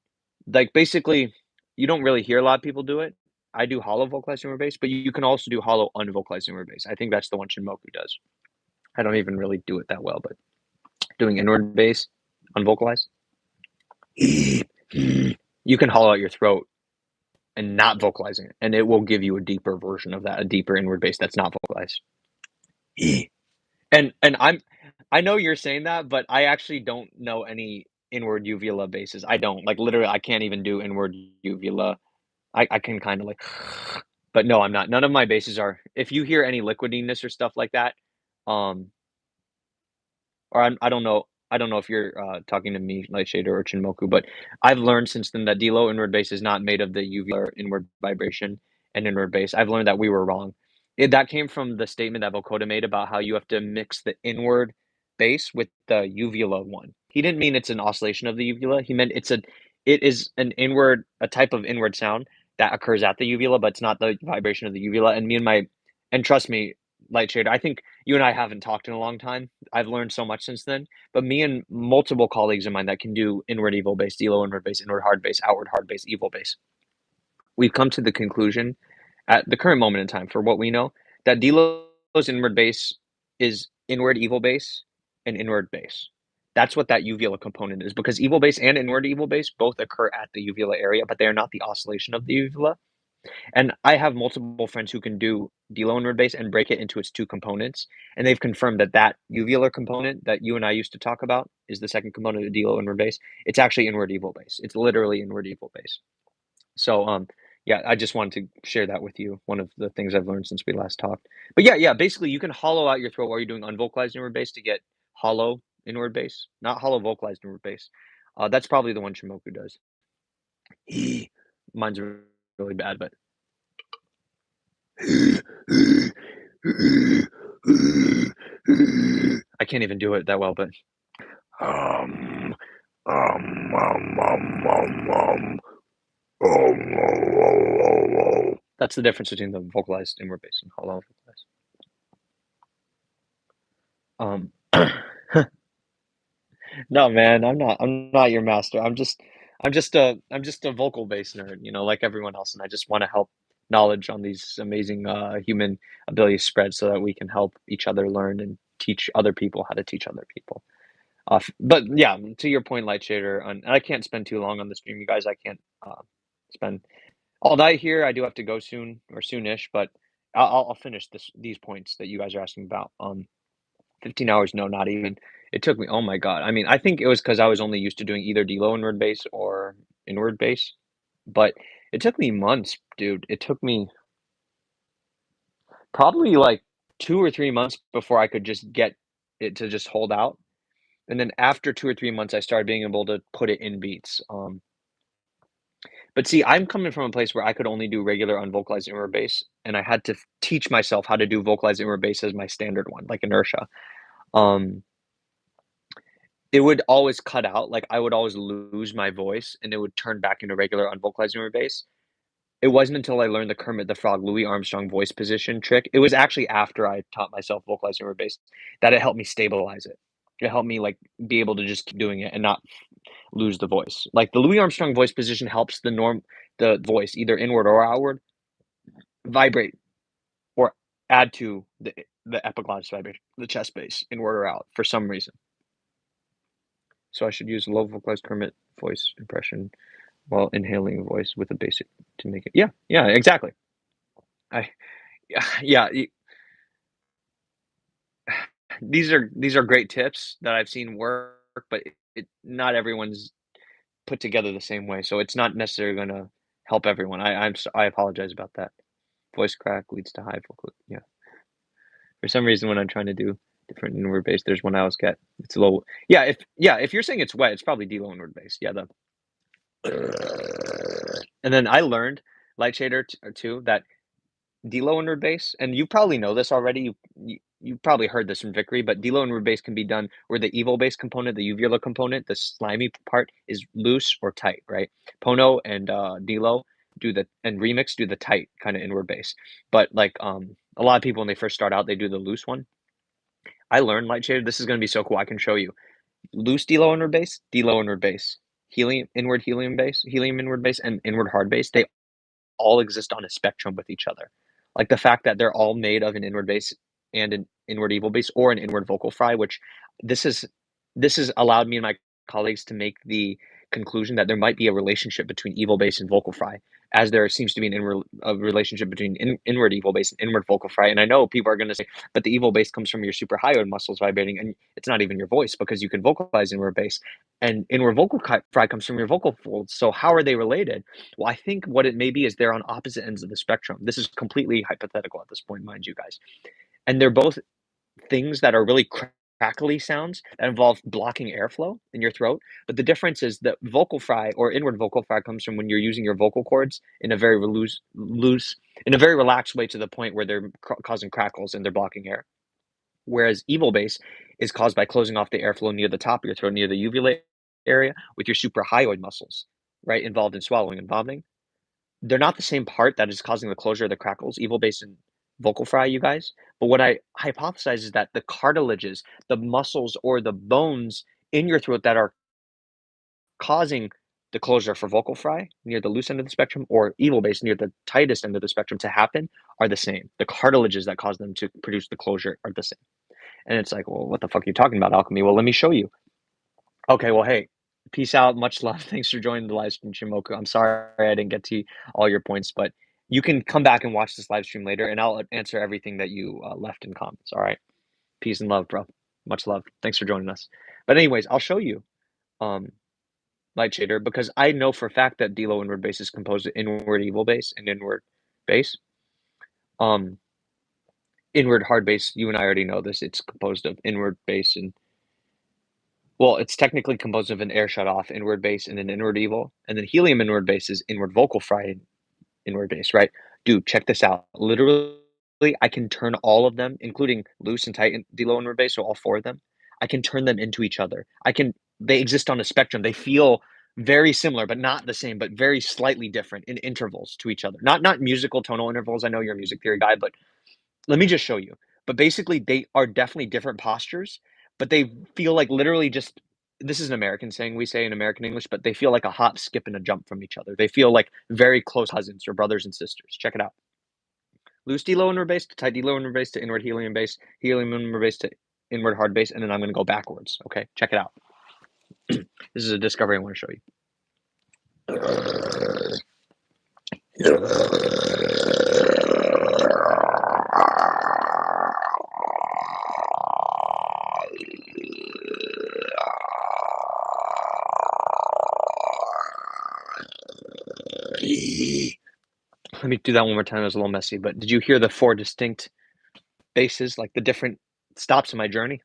Like basically, you don't really hear a lot of people do it. I do hollow vocalized inward bass, but you can also do hollow unvocalized inward bass. I think that's the one Shinmoku does. I don't even really do it that well, but doing inward bass, unvocalized, you can hollow out your throat and not vocalizing it, and it will give you a deeper version of that, a deeper inward bass that's not vocalized. And I know you're saying that, but I actually don't know any inward uvula basses. I don't like literally. I can't even do inward uvula. I can kind of like, but no, I'm not. None of my basses are. If you hear any liquidiness or stuff like that, um, or I don't know. I don't know if you're talking to me, Lightshader or Chinmoku, but I've learned since then that D-low inward bass is not made of the uvular inward vibration and inward bass. I've learned that we were wrong. That came from the statement that Vokoda made about how you have to mix the inward bass with the uvula one. He didn't mean it's an oscillation of the uvula. He meant it is an inward, a type of inward sound that occurs at the uvula, but it's not the vibration of the uvula. And trust me, Lightshader, I think you and I haven't talked in a long time. I've learned so much since then. But me and multiple colleagues of mine that can do inward evil bass, D-low inward bass, inward hard bass, outward hard bass, evil bass, we've come to the conclusion at the current moment in time, for what we know, that D-low's inward bass is inward evil bass and inward bass. That's what that uvula component is, because evil bass and inward evil bass both occur at the uvula area, but they are not the oscillation of the uvula. And I have multiple friends who can do D-low inward bass and break it into its 2 components, and they've confirmed that that uvular component that you and I used to talk about is the second component of D-low inward bass. It's actually inward evil bass. It's literally inward evil bass. So, yeah, I just wanted to share that with you, one of the things I've learned since we last talked. But yeah, basically you can hollow out your throat while you're doing unvocalized inward bass to get hollow inward bass, not hollow vocalized inward bass. That's probably the one Shimoku does. Mine's really bad, but I can't even do it that well, but um, that's the difference between the vocalized inward bass and hollow vocalized. No, man, I'm not your master. I'm just a vocal bass nerd, like everyone else, and I just want to help knowledge on these amazing human abilities spread so that we can help each other learn and teach other people how to teach other people. But yeah, to your point, Light Shader, and I can't spend too long on the stream, you guys. I can't spend all night here. I do have to go soon or soonish, but I'll finish these points that you guys are asking about. 15 hours, no, not even. It took me, oh my God. I mean, I think it was because I was only used to doing either D-low inward bass or inward bass, but it took me months, dude. It took me probably like 2 or 3 months before I could just get it to just hold out. And then after 2 or 3 months, I started being able to put it in beats. But see, I'm coming from a place where I could only do regular unvocalized inward bass, and I had to teach myself how to do vocalized inward bass as my standard one, like inertia. Um, It would always cut out, like, I would always lose my voice, and it would turn back into regular unvocalized inward bass. It wasn't until I learned the Kermit the Frog Louis Armstrong voice position trick, it was actually after I taught myself vocalized inward bass, that it helped me stabilize it. It helped me, like, be able to just keep doing it and not lose the voice. Like, the Louis Armstrong voice position helps the voice, either inward or outward, vibrate or add to the epiglottis vibration, the chest bass, inward or out, for some reason. So I should use low vocalized Kermit voice impression while inhaling a voice with a basic to make it. Yeah, exactly. I yeah. These are great tips that I've seen work, but not everyone's put together the same way, so it's not necessarily gonna help everyone. I apologize about that. Voice crack leads to high vocal. Yeah, for some reason when I'm trying to do different inward bass, there's one I always get. It's low. If you're saying it's wet, it's probably D-low inward bass. Yeah, the and then I learned Light Shader too that D-low inward bass, and you probably know this already. You probably heard this from Vickery, but D-low inward bass can be done where the evil bass component, the uvula component, the slimy part is loose or tight, right? Pono and D-low and Remix do the tight kind of inward bass, but like a lot of people when they first start out they do the loose one. I learned Light Shader. This is going to be so cool. I can show you loose D-low inward bass, D-low inward bass, helium bass, helium inward bass, and inward hard bass. They all exist on a spectrum with each other. Like the fact that they're all made of an inward bass and an inward evil bass or an inward vocal fry, which this is this has allowed me and my colleagues to make the conclusion that there might be a relationship between evil bass and vocal fry, as there seems to be a relationship between inward evil bass and inward vocal fry. And I know people are going to say, but the evil bass comes from your suprahyoid muscles vibrating, and it's not even your voice because you can vocalize inward bass, and inward vocal fry comes from your vocal folds. So how are they related? Well, I think what it may be is they're on opposite ends of the spectrum. This is completely hypothetical at this point, mind you guys. And they're both things that are really crackly sounds that involve blocking airflow in your throat. But the difference is that vocal fry or inward vocal fry comes from when you're using your vocal cords in a very loose, in a very relaxed way to the point where they're causing crackles and they're blocking air. Whereas evil bass is caused by closing off the airflow near the top of your throat, near the uvula area, with your suprahyoid muscles, right, involved in swallowing and vomiting. They're not the same part that is causing the closure of the crackles, evil bass and vocal fry, you guys. But what I hypothesize is that the cartilages, the muscles, or the bones in your throat that are causing the closure for vocal fry near the loose end of the spectrum or evil bass near the tightest end of the spectrum to happen are the same. The cartilages that cause them to produce the closure are the same. And it's like, well, what the fuck are you talking about, alchemy? Well, let me show you. Okay, well, hey, peace out. Much love. Thanks for joining the live stream, Shimoku. I'm sorry I didn't get to all your points, but You can come back and watch this live stream later, and I'll answer everything that you left in comments. All right. Peace and love, bro. Much love. Thanks for joining us. But anyways, I'll show you light shader because I know for a fact that D-low inward bass is composed of inward evil bass and inward bass. Inward hard bass, you and I already know this. It's composed of inward bass and well, it's technically composed of an air shut off inward bass and an inward evil, and then helium inward bass is inward vocal fry and inward bass, right? Dude, check this out. Literally, I can turn all of them, including loose and tight and D-low inward bass, so all four of them. I can turn them into each other. They exist on a spectrum. They feel very similar, but not the same, but very slightly different in intervals to each other. Not musical tonal intervals. I know you're a music theory guy, but let me just show you. But basically, they are definitely different postures, but they feel like literally just this is an American saying we say in American English, but they feel like a hop, skip, and a jump from each other. They feel like very close cousins or brothers and sisters. Check it out. Loose D-low inward bass to tight D-low inward bass to inward helium bass, helium inward bass to inward hard bass, and then I'm going to go backwards. Okay, check it out. This is a discovery I want to show you. Let me do that one more time. It was a little messy, but did you hear the four distinct basses, like the different stops in my journey?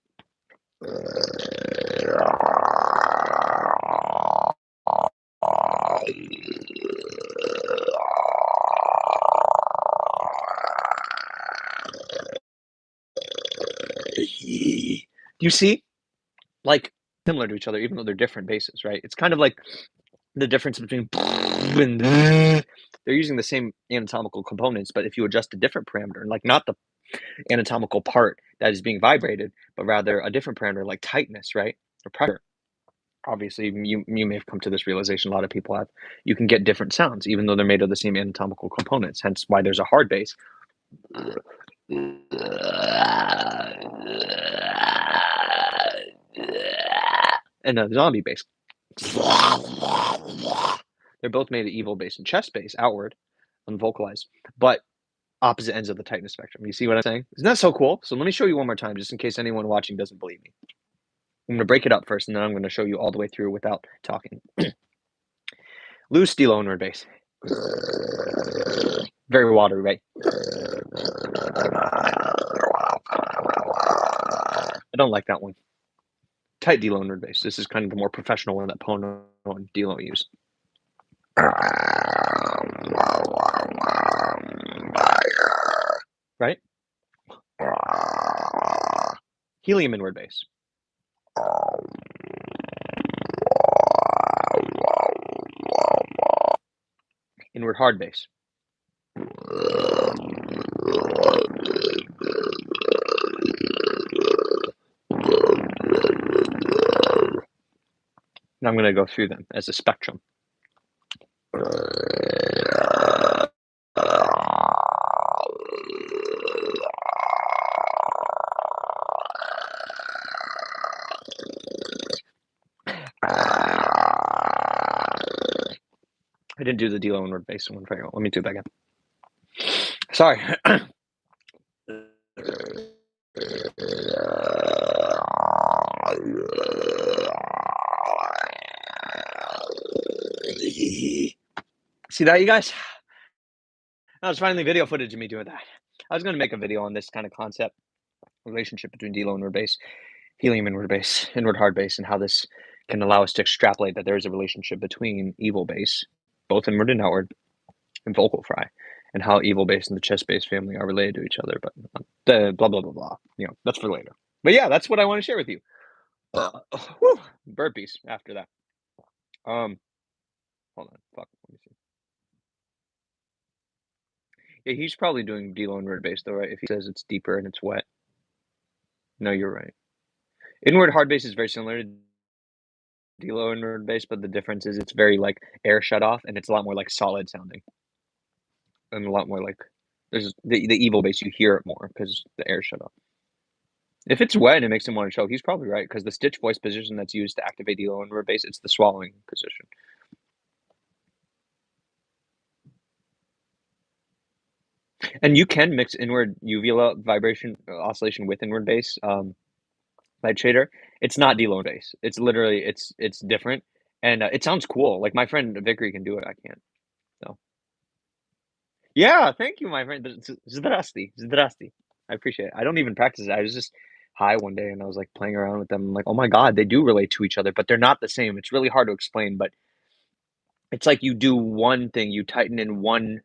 You see, like similar to each other, even though they're different basses, right? It's kind of like the difference between and they're using the same anatomical components, but if you adjust a different parameter, like not the anatomical part that is being vibrated, but rather a different parameter like tightness, right? Or pressure. Obviously, you may have come to this realization, a lot of people have. You can get different sounds, even though they're made of the same anatomical components, hence why there's a hard bass. And a zombie bass. They're both made of evil bass and chest bass, outward, unvocalized, but opposite ends of the tightness spectrum. You see what I'm saying? Isn't that so cool? So let me show you one more time, just in case anyone watching doesn't believe me. I'm going to break it up first, and then I'm going to show you all the way through without talking. Loose D-low inward bass. Very watery, right? I don't like that one. Tight D-low inward bass. This is kind of the more professional one that Pono and D-low use. Right? Helium inward bass. Inward hard bass. Now I'm going to go through them as a spectrum. I didn't do the D-low inward bass one very well. Let me do that again. Sorry. See that, you guys? That was finally video footage of me doing that. I was going to make a video on this kind of concept, relationship between D-low inward bass, helium inward bass, inward hard bass, and how this can allow us to extrapolate that there is a relationship between evil bass, both inward and outward, and vocal fry, and how evil bass and the chest bass family are related to each other. But the blah blah blah blah. You know, that's for later. But yeah, that's what I want to share with you. Whew, burpees after that. Hold on. Fuck. Let me see. Yeah, he's probably doing D-low inward bass though, right? If he says it's deeper and it's wet. No, you're right. Inward hard bass is very similar to D-low inward bass, but the difference is it's very like air shut off, and it's a lot more like solid sounding, and a lot more like there's the evil bass. You hear it more because the air shut off. If it's wet and it makes him want to choke, he's probably right because the stitch voice position that's used to activate D-low inward bass, it's the swallowing position. And you can mix inward uvula vibration oscillation with inward bass. Light shader. It's not D-low and bass. It's literally it's different, and it sounds cool. Like my friend Vickery can do it. I can't. So yeah, thank you, my friend. Zdrasty, zdrasty. I appreciate it. I don't even practice it. I was just high one day and I was like playing around with them. I'm like, oh my God, they do relate to each other, but they're not the same. It's really hard to explain, but it's like you do one thing, you tighten in one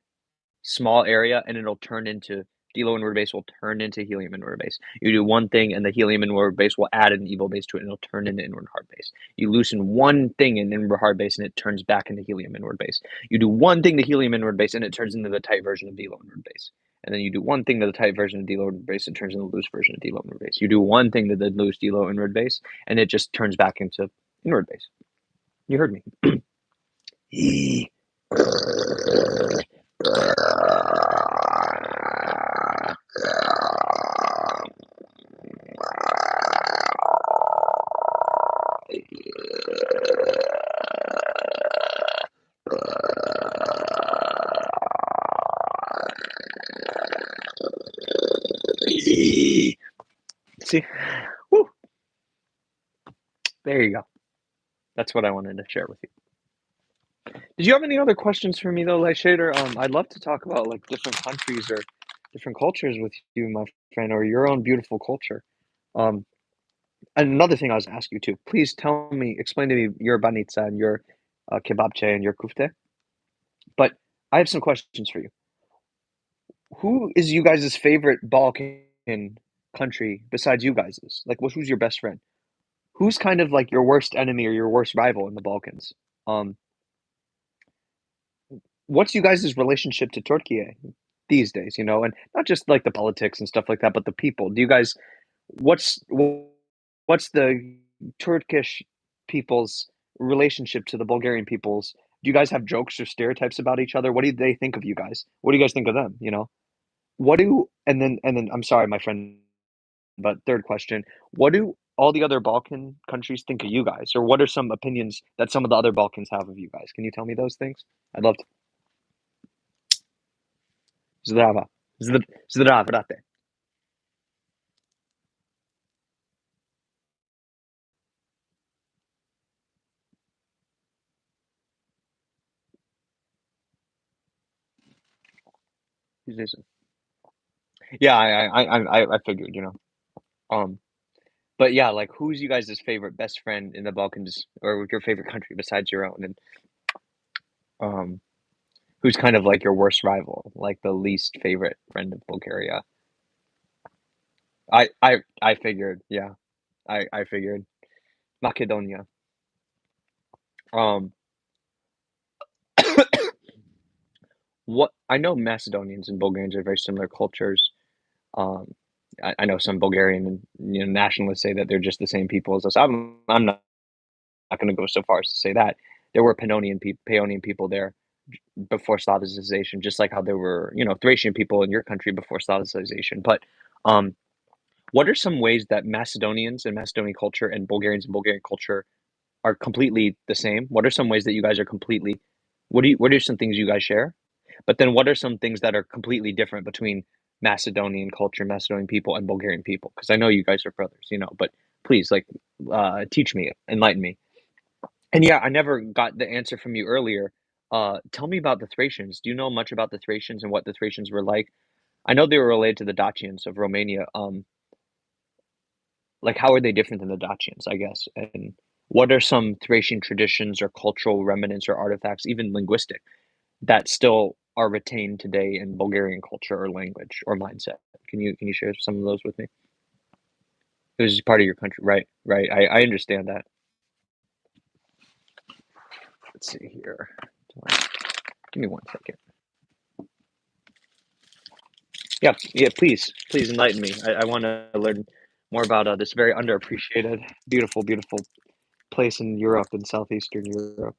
small area and it'll turn into D-low inward bass will turn into helium inward bass. You do one thing and the helium inward bass will add an EVO bass to it and it'll turn into inward hard bass. You loosen one thing in inward hard bass and it turns back into helium inward bass. You do one thing to helium inward bass and it turns into the tight version of D-low inward bass. And then you do one thing to the tight version of D-low inward bass, it turns into the loose version of D-low inward bass. You do one thing to the loose D-low inward bass and it just turns back into inward bass. You heard me. See? Woo. There you go. That's what I wanted to share with you. Did you have any other questions for me though, like Shader? I'd love to talk about like different countries or different cultures with you, my friend, or your own beautiful culture. Um, and another thing I was asking you too. Please tell me, explain to me your banitsa and your kebabche and your kufte. But I have some questions for you. Who is you guys' favorite Balkan country besides you guys's? Like, who's your best friend? Who's kind of like your worst enemy or your worst rival in the Balkans? Um, what's you guys' relationship to Turkey these days, and not just like the politics and stuff like that, but the people. Do you guys what's what's the Turkish people's relationship to the Bulgarian people's? Do you guys have jokes or stereotypes about each other? What do they think of you guys? What do you guys think of them? What do and then I'm sorry, my friend, but third question, what do all the other Balkan countries think of you guys? Or what are some opinions that some of the other Balkans have of you guys? Can you tell me those things? I'd love to. Zdrava. Zdrav, brate. Yeah, I figured. Um, but yeah, like who's you guys' favorite best friend in the Balkans or your favorite country besides your own? And um, who's kind of like your worst rival, like the least favorite friend of Bulgaria? I figured, yeah, I figured Macedonia. Um, what I know Macedonians and Bulgarians are very similar cultures. Um, I know some Bulgarian and nationalists say that they're just the same people as us. I'm not going to go so far as to say that there were Paeonian people there before Slavicization, just like how there were Thracian people in your country before Slavicization. But um, what are some ways that Macedonians and Macedonian culture and Bulgarians and Bulgarian culture are completely the same? What are some ways that you guys are completely what are some things you guys share? But then what are some things that are completely different between Macedonian culture, Macedonian people, and Bulgarian people? Because I know you guys are brothers, but please, like, teach me, enlighten me. And yeah, I never got the answer from you earlier. Tell me about the Thracians. Do you know much about the Thracians and what the Thracians were like? I know they were related to the Dacians of Romania. Like how are they different than the Dacians, I guess? And what are some Thracian traditions or cultural remnants or artifacts, even linguistic, that still are retained today in Bulgarian culture or language or mindset? Can you share some of those with me? It was just part of your country, right? Right. I understand that. Let's see here. Give me one second. Yeah, yeah. Please enlighten me. I want to learn more about this very underappreciated, beautiful, beautiful place in Europe, in southeastern Europe.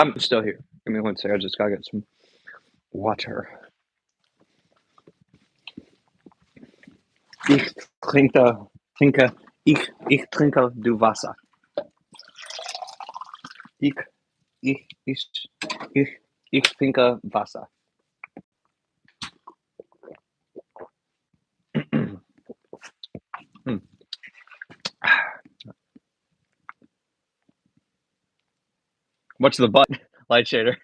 I'm still here. Give me one second. I just gotta get some water. Ich trinke, ich trinke du Wasser. Ich, ich, ich, ich, ich trinke Wasser. Hmm. What's the button? Light shader.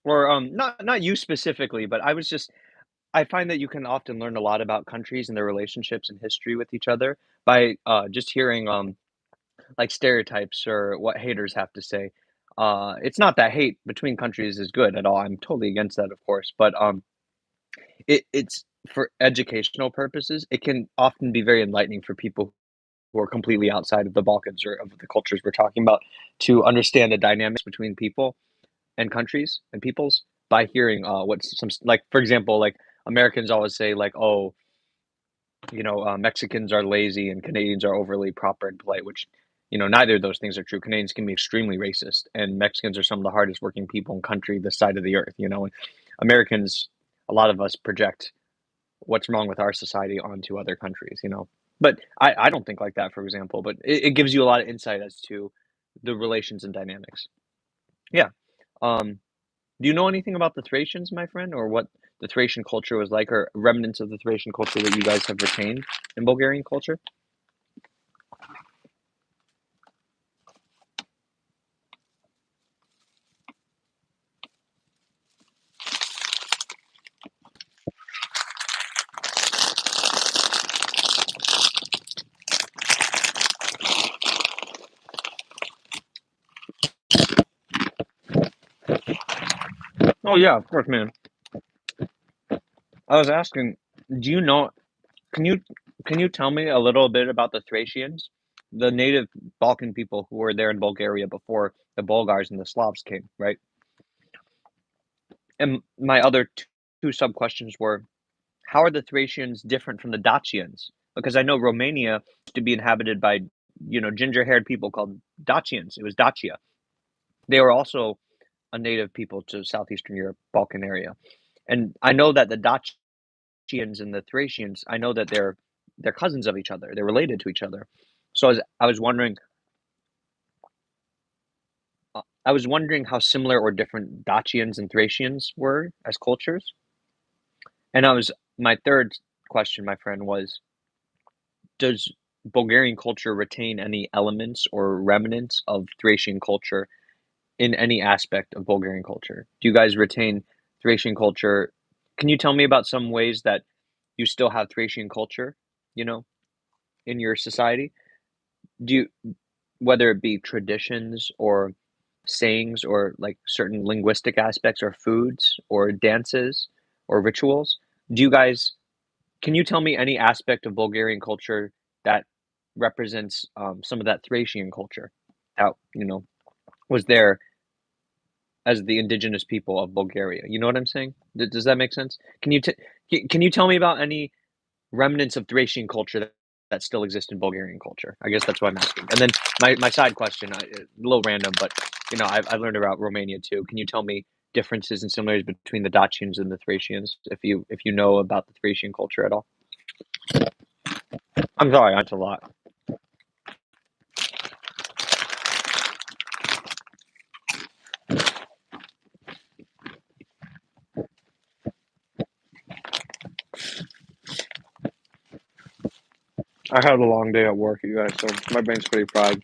Or not you specifically, but I find that you can often learn a lot about countries and their relationships and history with each other by just hearing like stereotypes or what haters have to say. It's not that hate between countries is good at all. I'm totally against that, of course, but it's for educational purposes. It can often be very enlightening for people who are completely outside of the Balkans or of the cultures we're talking about to understand the dynamics between people and countries and peoples by hearing what's some like for example like Americans always say like oh Mexicans are lazy and Canadians are overly proper and polite, which neither of those things are true. Canadians can be extremely racist, and Mexicans are some of the hardest working people in country this side of the earth. And Americans, a lot of us project what's wrong with our society onto other countries. But I don't think like that, for example. But it gives you a lot of insight as to the relations and dynamics. Yeah. Um, do you know anything about the Thracians, my friend, or what the Thracian culture was like, or remnants of the Thracian culture that you guys have retained in Bulgarian culture? Oh yeah, of course, man. I was asking, do you know? Can you can you tell me a little bit about the Thracians, the native Balkan people who were there in Bulgaria before the Bulgars and the Slavs came, right? And my other two sub questions were, how are the Thracians different from the Dacians? Because I know Romania used to be inhabited by, ginger-haired people called Dacians. It was Dacia. They were also a native people to southeastern Europe, Balkan area. And I know that the Dacians and the Thracians, I know that they're cousins of each other. They're related to each other. So I was wondering I was wondering how similar or different Dacians and Thracians were as cultures. And my third question, my friend, was does Bulgarian culture retain any elements or remnants of Thracian culture in any aspect of Bulgarian culture? Do you guys retain Thracian culture? Can you tell me about some ways that you still have Thracian culture, you know, in your society? Do you, whether it be traditions or sayings or like certain linguistic aspects or foods or dances or rituals, do you guys can you tell me any aspect of Bulgarian culture that represents some of that Thracian culture that was there as the indigenous people of Bulgaria? You know what I'm saying? Does that make sense? Can you tell me about any remnants of Thracian culture that still exist in Bulgarian culture? I guess that's what I'm asking. And then my side question, a little random, but I've learned about Romania too. Can you tell me differences and similarities between the Dacians and the Thracians, if you know about the Thracian culture at all? I'm sorry, that's a lot. I had a long day at work, you guys, so my brain's pretty fried.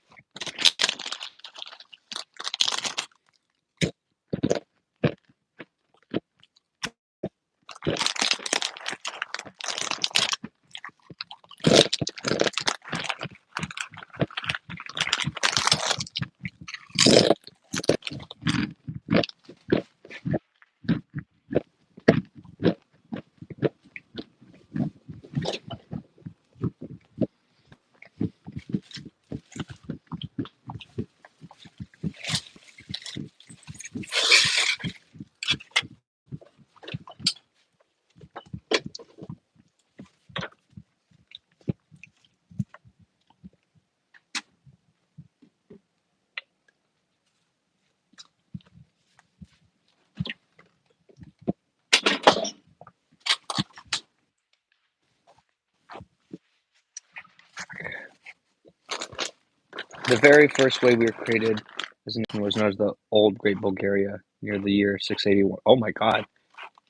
The very first way we were created as a nation was known as the Old Great Bulgaria near the year 681. Oh my God,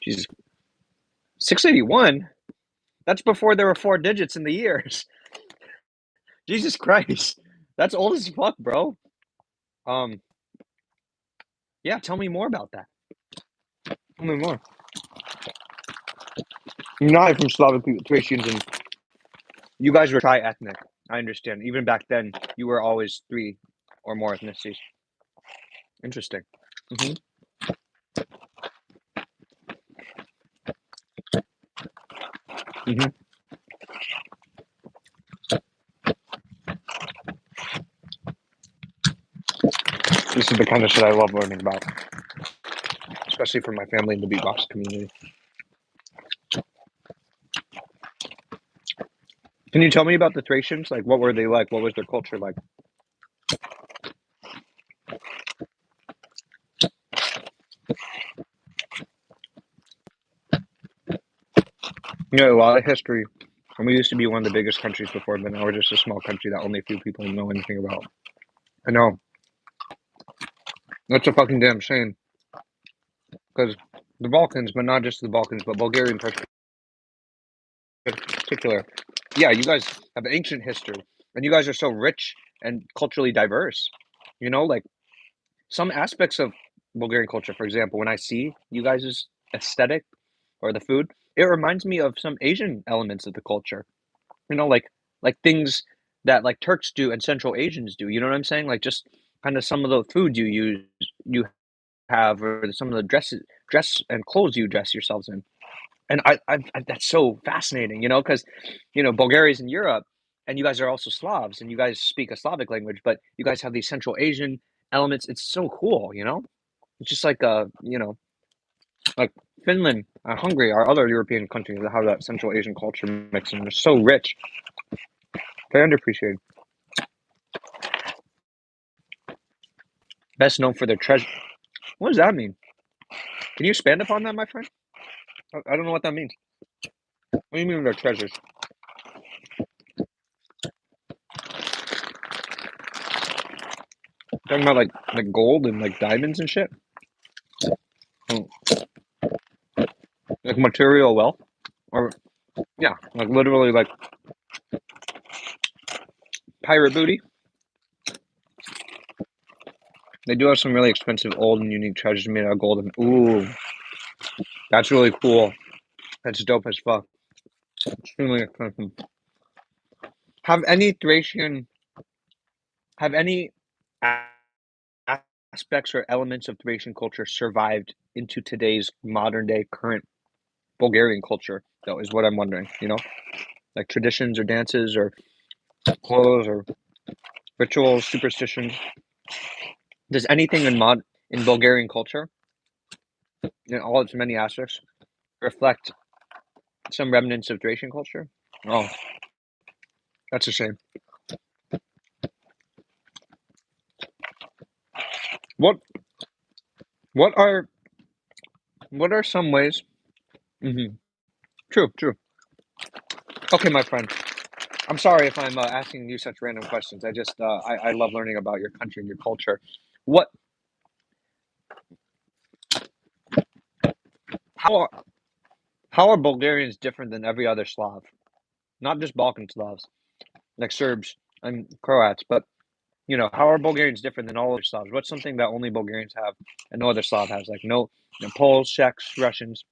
Jesus, 681? That's before there were 4 digits in the years. Jesus Christ, that's old as fuck, bro. Um, yeah, tell me more about that. Tell me more. You're not from Slavic people, Thracians, and you guys were tri-ethnic. I understand. Even back then, you were always three or more ethnicities. Interesting. Hmm. Hmm. This is the kind of shit I love learning about, especially for my family in the beatbox community. Can you tell me about the Thracians? Like, what were they like? What was their culture like? You know, a lot of history. And we used to be one of the biggest countries before, but now we're just a small country that only a few people know anything about. I know. That's a fucking damn shame. Because the Balkans, but not just the Balkans, but Bulgaria in particular. Yeah, you guys have ancient history, and you guys are so rich and culturally diverse. You know, like some aspects of Bulgarian culture, for example, when I see you guys' aesthetic or the food, it reminds me of some Asian elements of the culture. You know, like things that like Turks do and Central Asians do. You know what I'm saying? Like just kind of some of the food you have, or some of the dress and clothes you dress yourselves in. And I that's so fascinating, you know, because Bulgaria's in Europe, and you guys are also Slavs, and you guys speak a Slavic language, but you guys have these Central Asian elements. It's so cool, you know. It's just like like Finland, Hungary, our other European countries that have that Central Asian culture mix, and they're so rich. Very underappreciated. Best known for their treasure. What does that mean? Can you expand upon that, my friend? I don't know what that means. What do you mean their treasures? Talking about like gold and like diamonds and shit? Oh, like material wealth? Or yeah, like literally like pirate booty. They do have some really expensive old and unique treasures made out of gold. And ooh, that's really cool. That's dope as fuck. Extremely expensive. Have any Thracian, have any a- aspects or elements of Thracian culture survived into today's modern day current Bulgarian culture? Though is what I'm wondering. You know, like traditions or dances or clothes or rituals, superstitions. Does anything in Bulgarian culture, in all its many aspects, reflect some remnants of Thracian culture? Oh, that's a shame. What what are what are some ways? Hmm. True, true. Okay, my friend. I'm sorry if I'm asking you such random questions. I just I love learning about your country and your culture. What how are how are Bulgarians different than every other Slav? Not just Balkan Slavs, like Serbs and Croats, but how are Bulgarians different than all other Slavs? What's something that only Bulgarians have and no other Slav has? Like no, Poles, Czechs, Russians.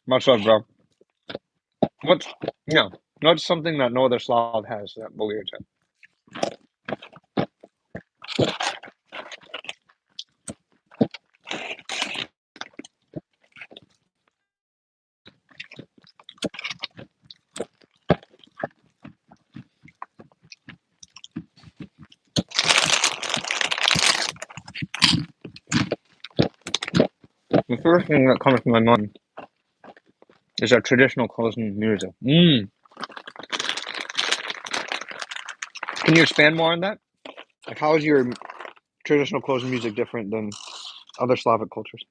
Much love, bro. What's yeah? What's something that no other Slav has that Bulgarians have? The first thing that comes to my mind is our traditional closing music. Can you expand more on that? Like, how is your traditional closing music different than other Slavic cultures?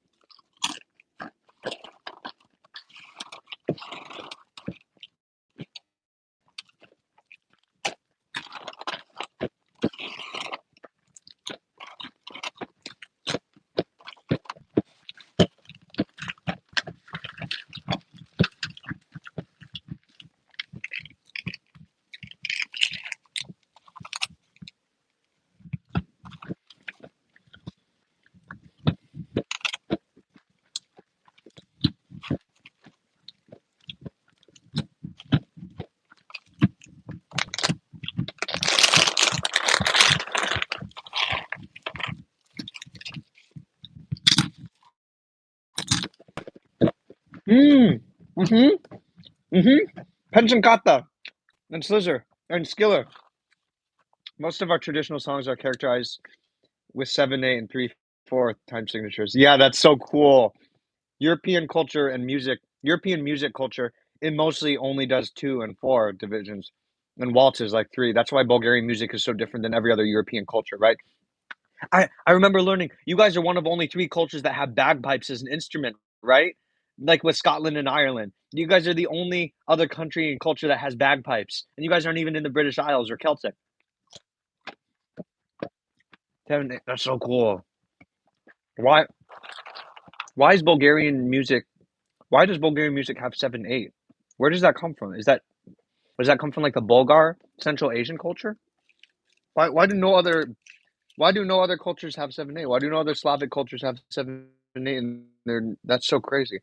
Mm. Mm-hmm. Mm-hmm. Pension and Slizzer and Skiller. Most of our traditional songs are characterized with 7/8 and 3/4 time signatures. Yeah, that's so cool. European music culture, it mostly only does 2 and 4 divisions, and waltzes like 3. That's why Bulgarian music is so different than every other European culture, right? I remember learning you guys are one of only 3 cultures that have bagpipes as an instrument, right? Like with Scotland and Ireland. You guys are the only other country and culture that has bagpipes, and you guys aren't even in the British Isles or Celtic. That's so cool. Why why is Bulgarian music why does Bulgarian music have 7/8? Where does that come from? Does that come from like the Bulgar Central Asian culture? Why do no other cultures have 7/8? Why do no other Slavic cultures have 7/8? And that's so crazy.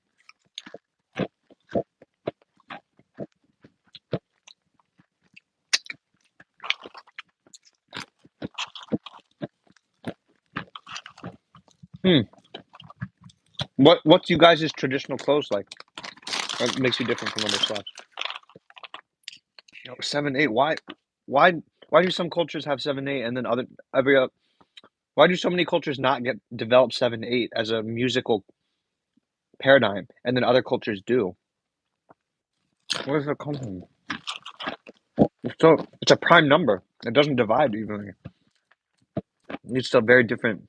Hmm. What's you guys' traditional clothes like? What makes you different from other Slavs? 7/8. Why why do some cultures have 7/8 and then every why do so many cultures not get develop 7/8 as a musical paradigm and then other cultures do? Where does it come from? It's a prime number. It doesn't divide evenly. It's still very different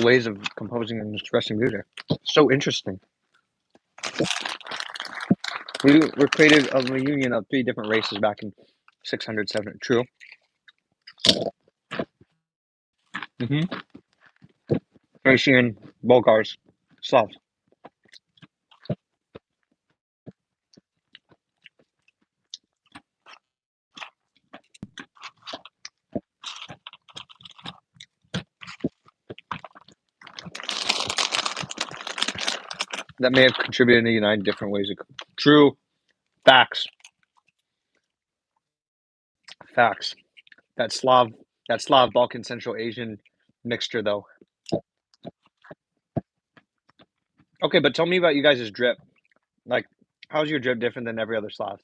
ways of composing and expressing music. So interesting. We created a reunion of 3 different races back in 600, 700. True. Mm-hmm. Thracian, Bulgars, Slavs. That may have contributed to united different ways. True. Facts. Facts. That Slav, that Slav, Balkan, Central Asian mixture, though. Okay, but tell me about you guys' drip. Like, how's your drip different than every other Slav?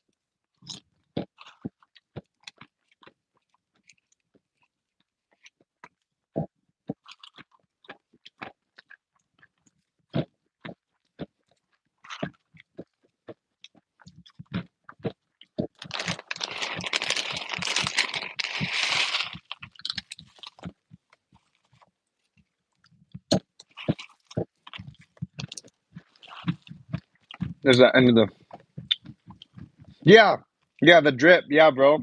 There's that end of the. Yeah, yeah, the drip. Yeah, bro.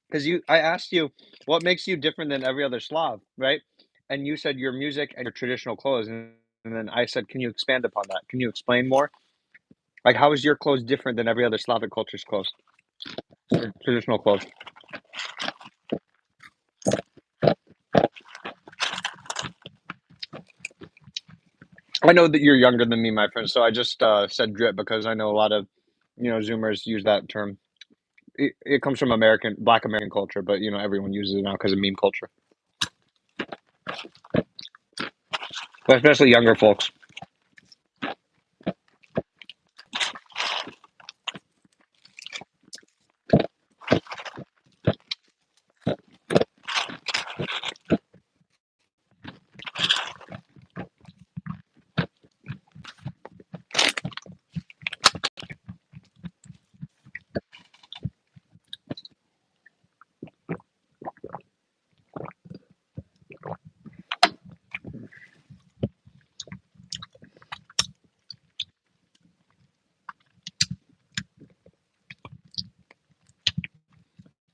Because I asked you what makes you different than every other Slav, right? And you said your music and your traditional clothes, and then I said, can you expand upon that? Can you explain more? Like, how is your clothes different than every other Slavic culture's clothes? Your traditional clothes. I know that you're younger than me, my friend, so I just said drip because I know a lot of, Zoomers use that term. It comes from Black American culture, but everyone uses it now because of meme culture, but especially younger folks.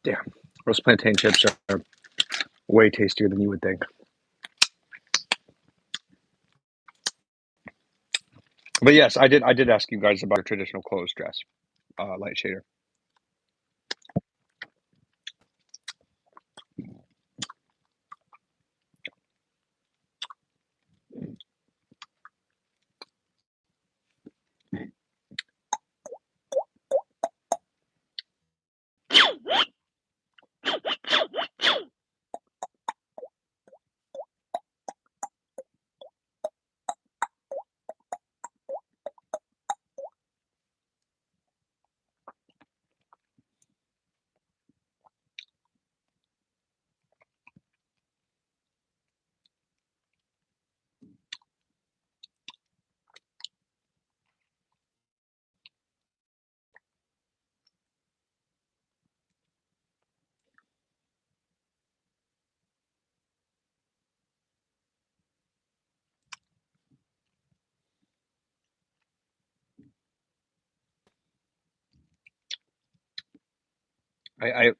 Damn, those plantain chips are way tastier than you would think. But yes, I did ask you guys about your traditional clothes dress, light shader.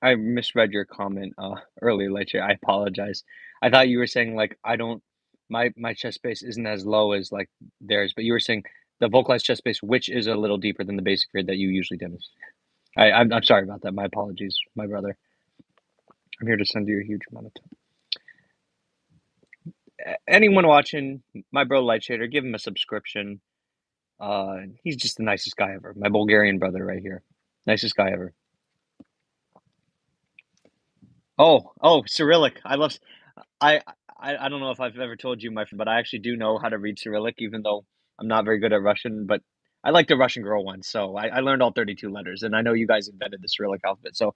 I misread your comment earlier, Leche. I apologize. I thought you were saying like I don't my chest bass isn't as low as like theirs, but you were saying the vocalized chest bass, which is a little deeper than the basic grade that you usually demonstrate. I'm sorry about that. My apologies, my brother. I'm here to send you a huge amount of anyone watching, my bro Light Shader, give him a subscription. He's just the nicest guy ever. My Bulgarian brother right here. Nicest guy ever. Oh, Cyrillic. I I don't know if I've ever told you, my friend, but I actually do know how to read Cyrillic, even though I'm not very good at Russian, but I liked a Russian girl once, so I learned all 32 letters, and I know you guys invented the Cyrillic alphabet, so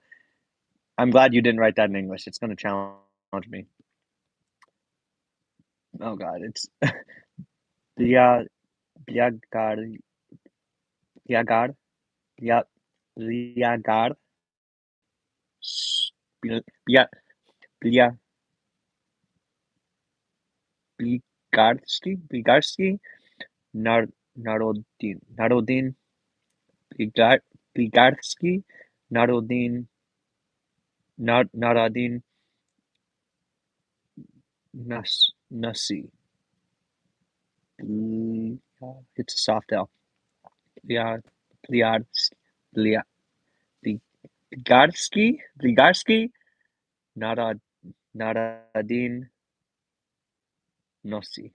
I'm glad you didn't write that in English. It's gonna challenge me. Oh God, it's Bia Biagar Biagar Bia Biagar Bia Bia Bigarski Narodin Bigarski Narodin Narodin Nasi. It's a soft L. Pliad, Pliad, Pliad, Bligarski, Narad, Naradin Nosi.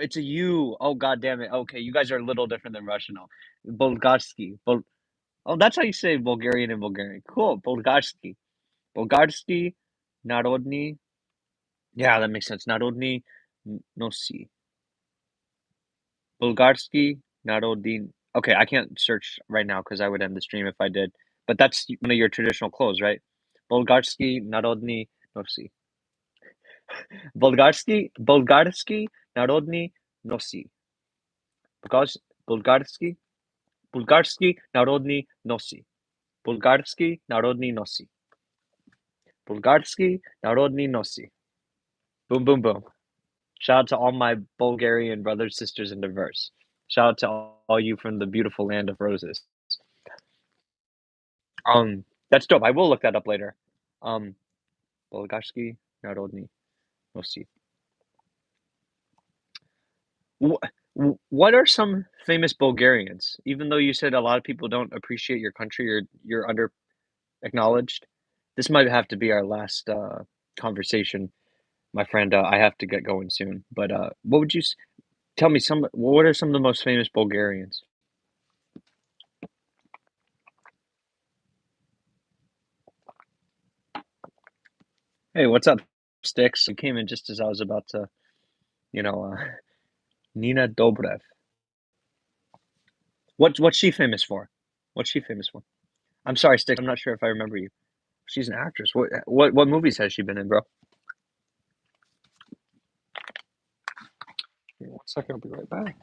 It's a U. Oh, God damn it. Okay, you guys are a little different than Russian. Oh, Bulgarski. Oh, that's how you say Bulgarian in Bulgarian. Cool. Bulgarski. Bulgarski, Narodni. Yeah, that makes sense. Narodni Nosi. Bulgarski, Narodin. Okay, I can't search right now because I would end the stream if I did. But that's one of your traditional clothes, right? Bulgarski, Narodni Nosi. Bulgarski, Narodni Nosi. Because Bulgarski, Bulgarski, Narodni Nosi. Bulgarski, Narodni Nosi. Bulgarski, Narodni Nosi. Boom, boom, boom. Shout out to all my Bulgarian brothers, sisters, and diverse. Shout out to all you from the beautiful land of roses. That's dope. I will look that up later. Um, Bulgarski Narodny Nosi. Wh- What are some famous Bulgarians? Even though you said a lot of people don't appreciate your country, you're under acknowledged. This might have to be our last conversation, my friend. I have to get going soon. But what would you tell me? What are some of the most famous Bulgarians? Hey, what's up, Sticks? You came in just as I was about to, you know, Nina Dobrev. What's she famous for? What's she famous for? I'm sorry, Sticks. I'm not sure if I remember you. She's an actress. What movies has she been in, bro? Give me 1 second. I'll be right back.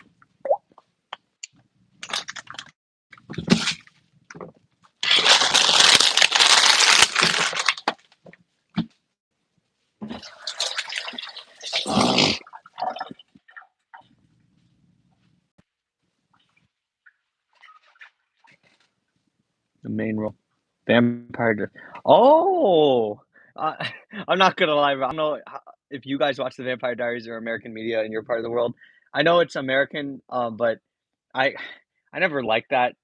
The main role, Oh, uh, I'm not gonna lie, bro. I don't know if you guys watch the Vampire Diaries or American media in your part of the world. I know it's American, but I I never liked that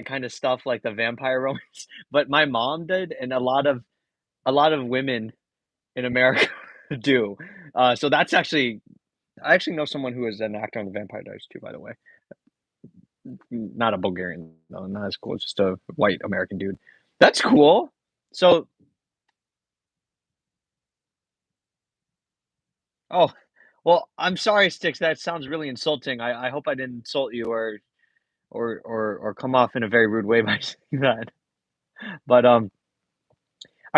kind of stuff, like the vampire romance. But my mom did, and a lot of women in America do. So that's actually I actually know someone who is an actor on the Vampire Diaries too, by the way. Not a Bulgarian, no, not as cool. Just a white American dude. That's cool. So, oh, well, I'm sorry, Sticks. That sounds really insulting. I hope I didn't insult you or come off in a very rude way by saying that. But I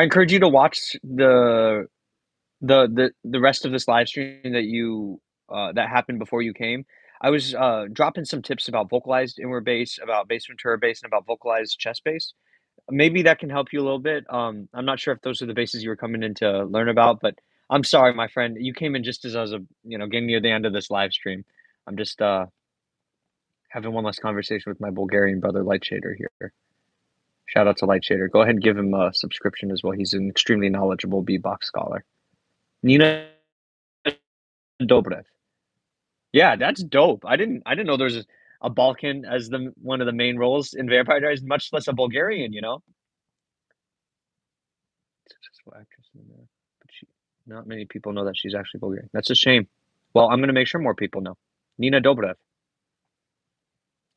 encourage you to watch the rest of this live stream that happened before you came. I was dropping some tips about vocalized inward bass, about bass ventura bass, and about vocalized chest bass. Maybe that can help you a little bit. I'm not sure if those are the bases you were coming in to learn about, but I'm sorry, my friend. You came in just as I was, getting near the end of this live stream. I'm just having one last conversation with my Bulgarian brother, Light Shader here. Shout out to Light Shader. Go ahead and give him a subscription as well. He's an extremely knowledgeable beatbox scholar. Nina Dobrev. Yeah, that's dope. I didn't know there's a Balkan as the one of the main roles in Vampire Diaries, much less a Bulgarian, you know? Successful actress in there. But not many people know that she's actually Bulgarian. That's a shame. Well, I'm gonna make sure more people know. Nina Dobrev.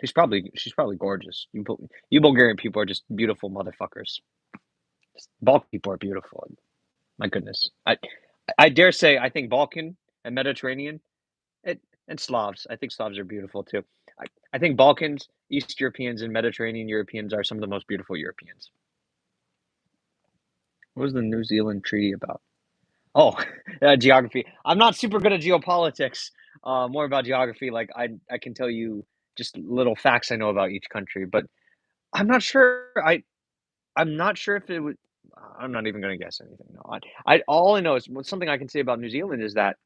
She's probably gorgeous. You Bulgarian people are just beautiful motherfuckers. Balkan people are beautiful. My goodness. I dare say I think Balkan and Mediterranean and, and Slavs. I think Slavs are beautiful too. I think Balkans, East Europeans, and Mediterranean Europeans are some of the most beautiful Europeans. What was the New Zealand treaty about? Oh, geography. I'm not super good at geopolitics. More about geography. Like I can tell you just little facts I know about each country, but I'm not sure. I'm not sure if it would. I'm not even going to guess anything. No, all I know is something I can say about New Zealand is that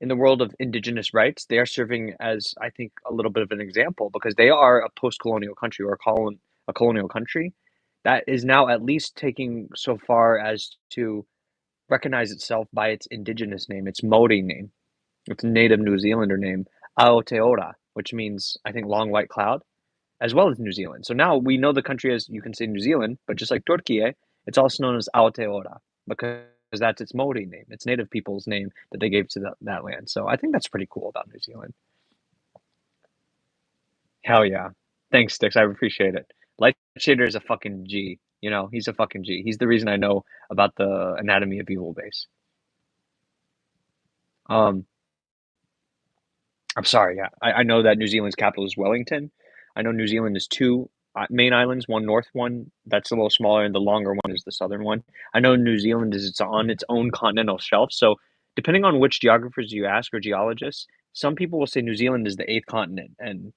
in the world of indigenous rights, they are serving as I think a little bit of an example because they are a post-colonial country or a colonial country that is now at least taking so far as to recognize itself by its indigenous name, its Maori name, its native New Zealander name, Aotearoa, which means I think long white cloud, as well as New Zealand. So now we know the country as you can say New Zealand, but just like Turkey, it's also known as Aotearoa because that's its Maori name, its native people's name that they gave to that land. So I think that's pretty cool about New Zealand. Hell yeah. Thanks, Sticks. I appreciate it. Light Shader is a fucking G. You know, he's a fucking G. He's the reason I know about the anatomy of evil base. Um, I'm sorry, yeah. I know that New Zealand's capital is Wellington. I know New Zealand is two main islands, one north one that's a little smaller, and the longer one is the southern one. I know New Zealand is it's on its own continental shelf. So depending on which geographers you ask or geologists, some people will say New Zealand is the eighth continent. And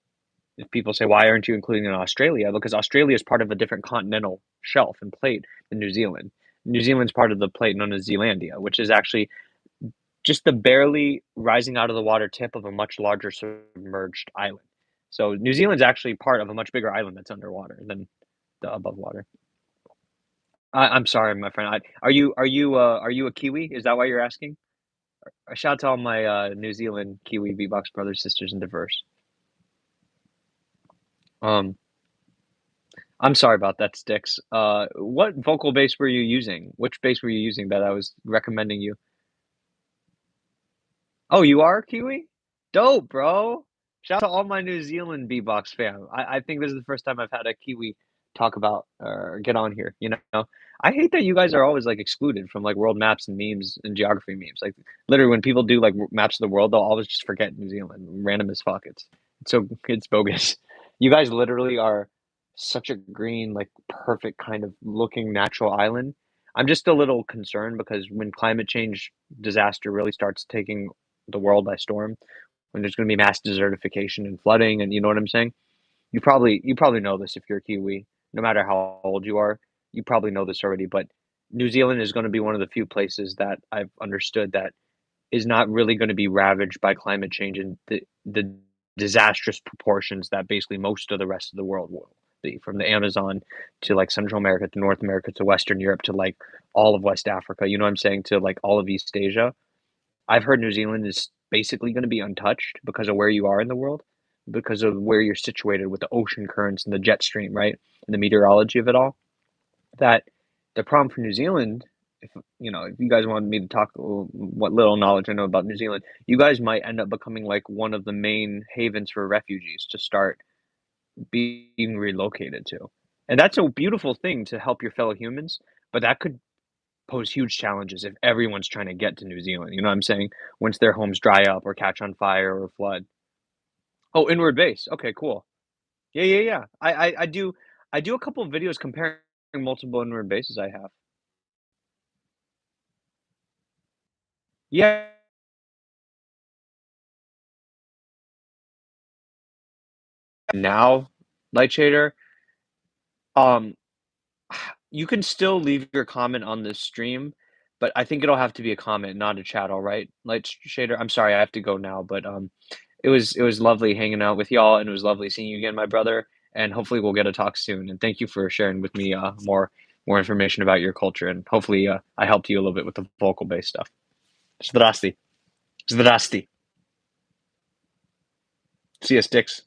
if people say, why aren't you including in Australia? Because Australia is part of a different continental shelf and plate than New Zealand. New Zealand's part of the plate known as Zealandia, which is actually just the barely rising out of the water tip of a much larger submerged island. So New Zealand's actually part of a much bigger island that's underwater than the above water. I'm sorry, my friend. Are you a Kiwi? Is that why you're asking? A shout out to all my New Zealand Kiwi beatbox brothers, sisters, and diverse. Um, I'm sorry about that, Sticks. What vocal bass were you using? Which bass were you using that I was recommending you? Oh, you are Kiwi? Dope, bro. Shout out to all my New Zealand beatbox fam. I think this is the first time I've had a Kiwi talk about or get on here, you know? I hate that you guys are always like excluded from like world maps and memes and geography memes. Like literally when people do like maps of the world, they'll always just forget New Zealand. Random as fuck. It's bogus. You guys literally are such a green, like perfect kind of looking natural island. I'm just a little concerned because when climate change disaster really starts taking the world by storm, when there's going to be mass desertification and flooding, and you know what I'm saying? You probably know this if you're a Kiwi, no matter how old you are, you probably know this already. But New Zealand is going to be one of the few places that I've understood that is not really going to be ravaged by climate change and the disastrous proportions that basically most of the rest of the world will be, from the Amazon to like Central America to North America to Western Europe to like all of West Africa. You know what I'm saying? To like all of East Asia. I've heard New Zealand is basically going to be untouched because of where you are in the world, because of where you're situated with the ocean currents and the jet stream, right? And the meteorology of it all. That the problem for New Zealand, if you guys wanted me to talk what little knowledge I know about New Zealand, you guys might end up becoming like one of the main havens for refugees to start being relocated to. And that's a beautiful thing to help your fellow humans, but that could pose huge challenges if everyone's trying to get to New Zealand. You know what I'm saying? Once their homes dry up or catch on fire or flood. Oh, inward base. Okay, cool. Yeah, yeah, yeah. I do a couple of videos comparing multiple inward bases I have. Yeah, now, Light Shader, um, you can still leave your comment on this stream, but I think it'll have to be a comment, not a chat, all right? Light Shader, I'm sorry, I have to go now, but it was lovely hanging out with y'all, and it was lovely seeing you again, my brother. and hopefully we'll get to talk soon. And thank you for sharing with me more information about your culture, and hopefully I helped you a little bit with the vocal based stuff. Zdrasty. Zdrasty. See ya, sticks.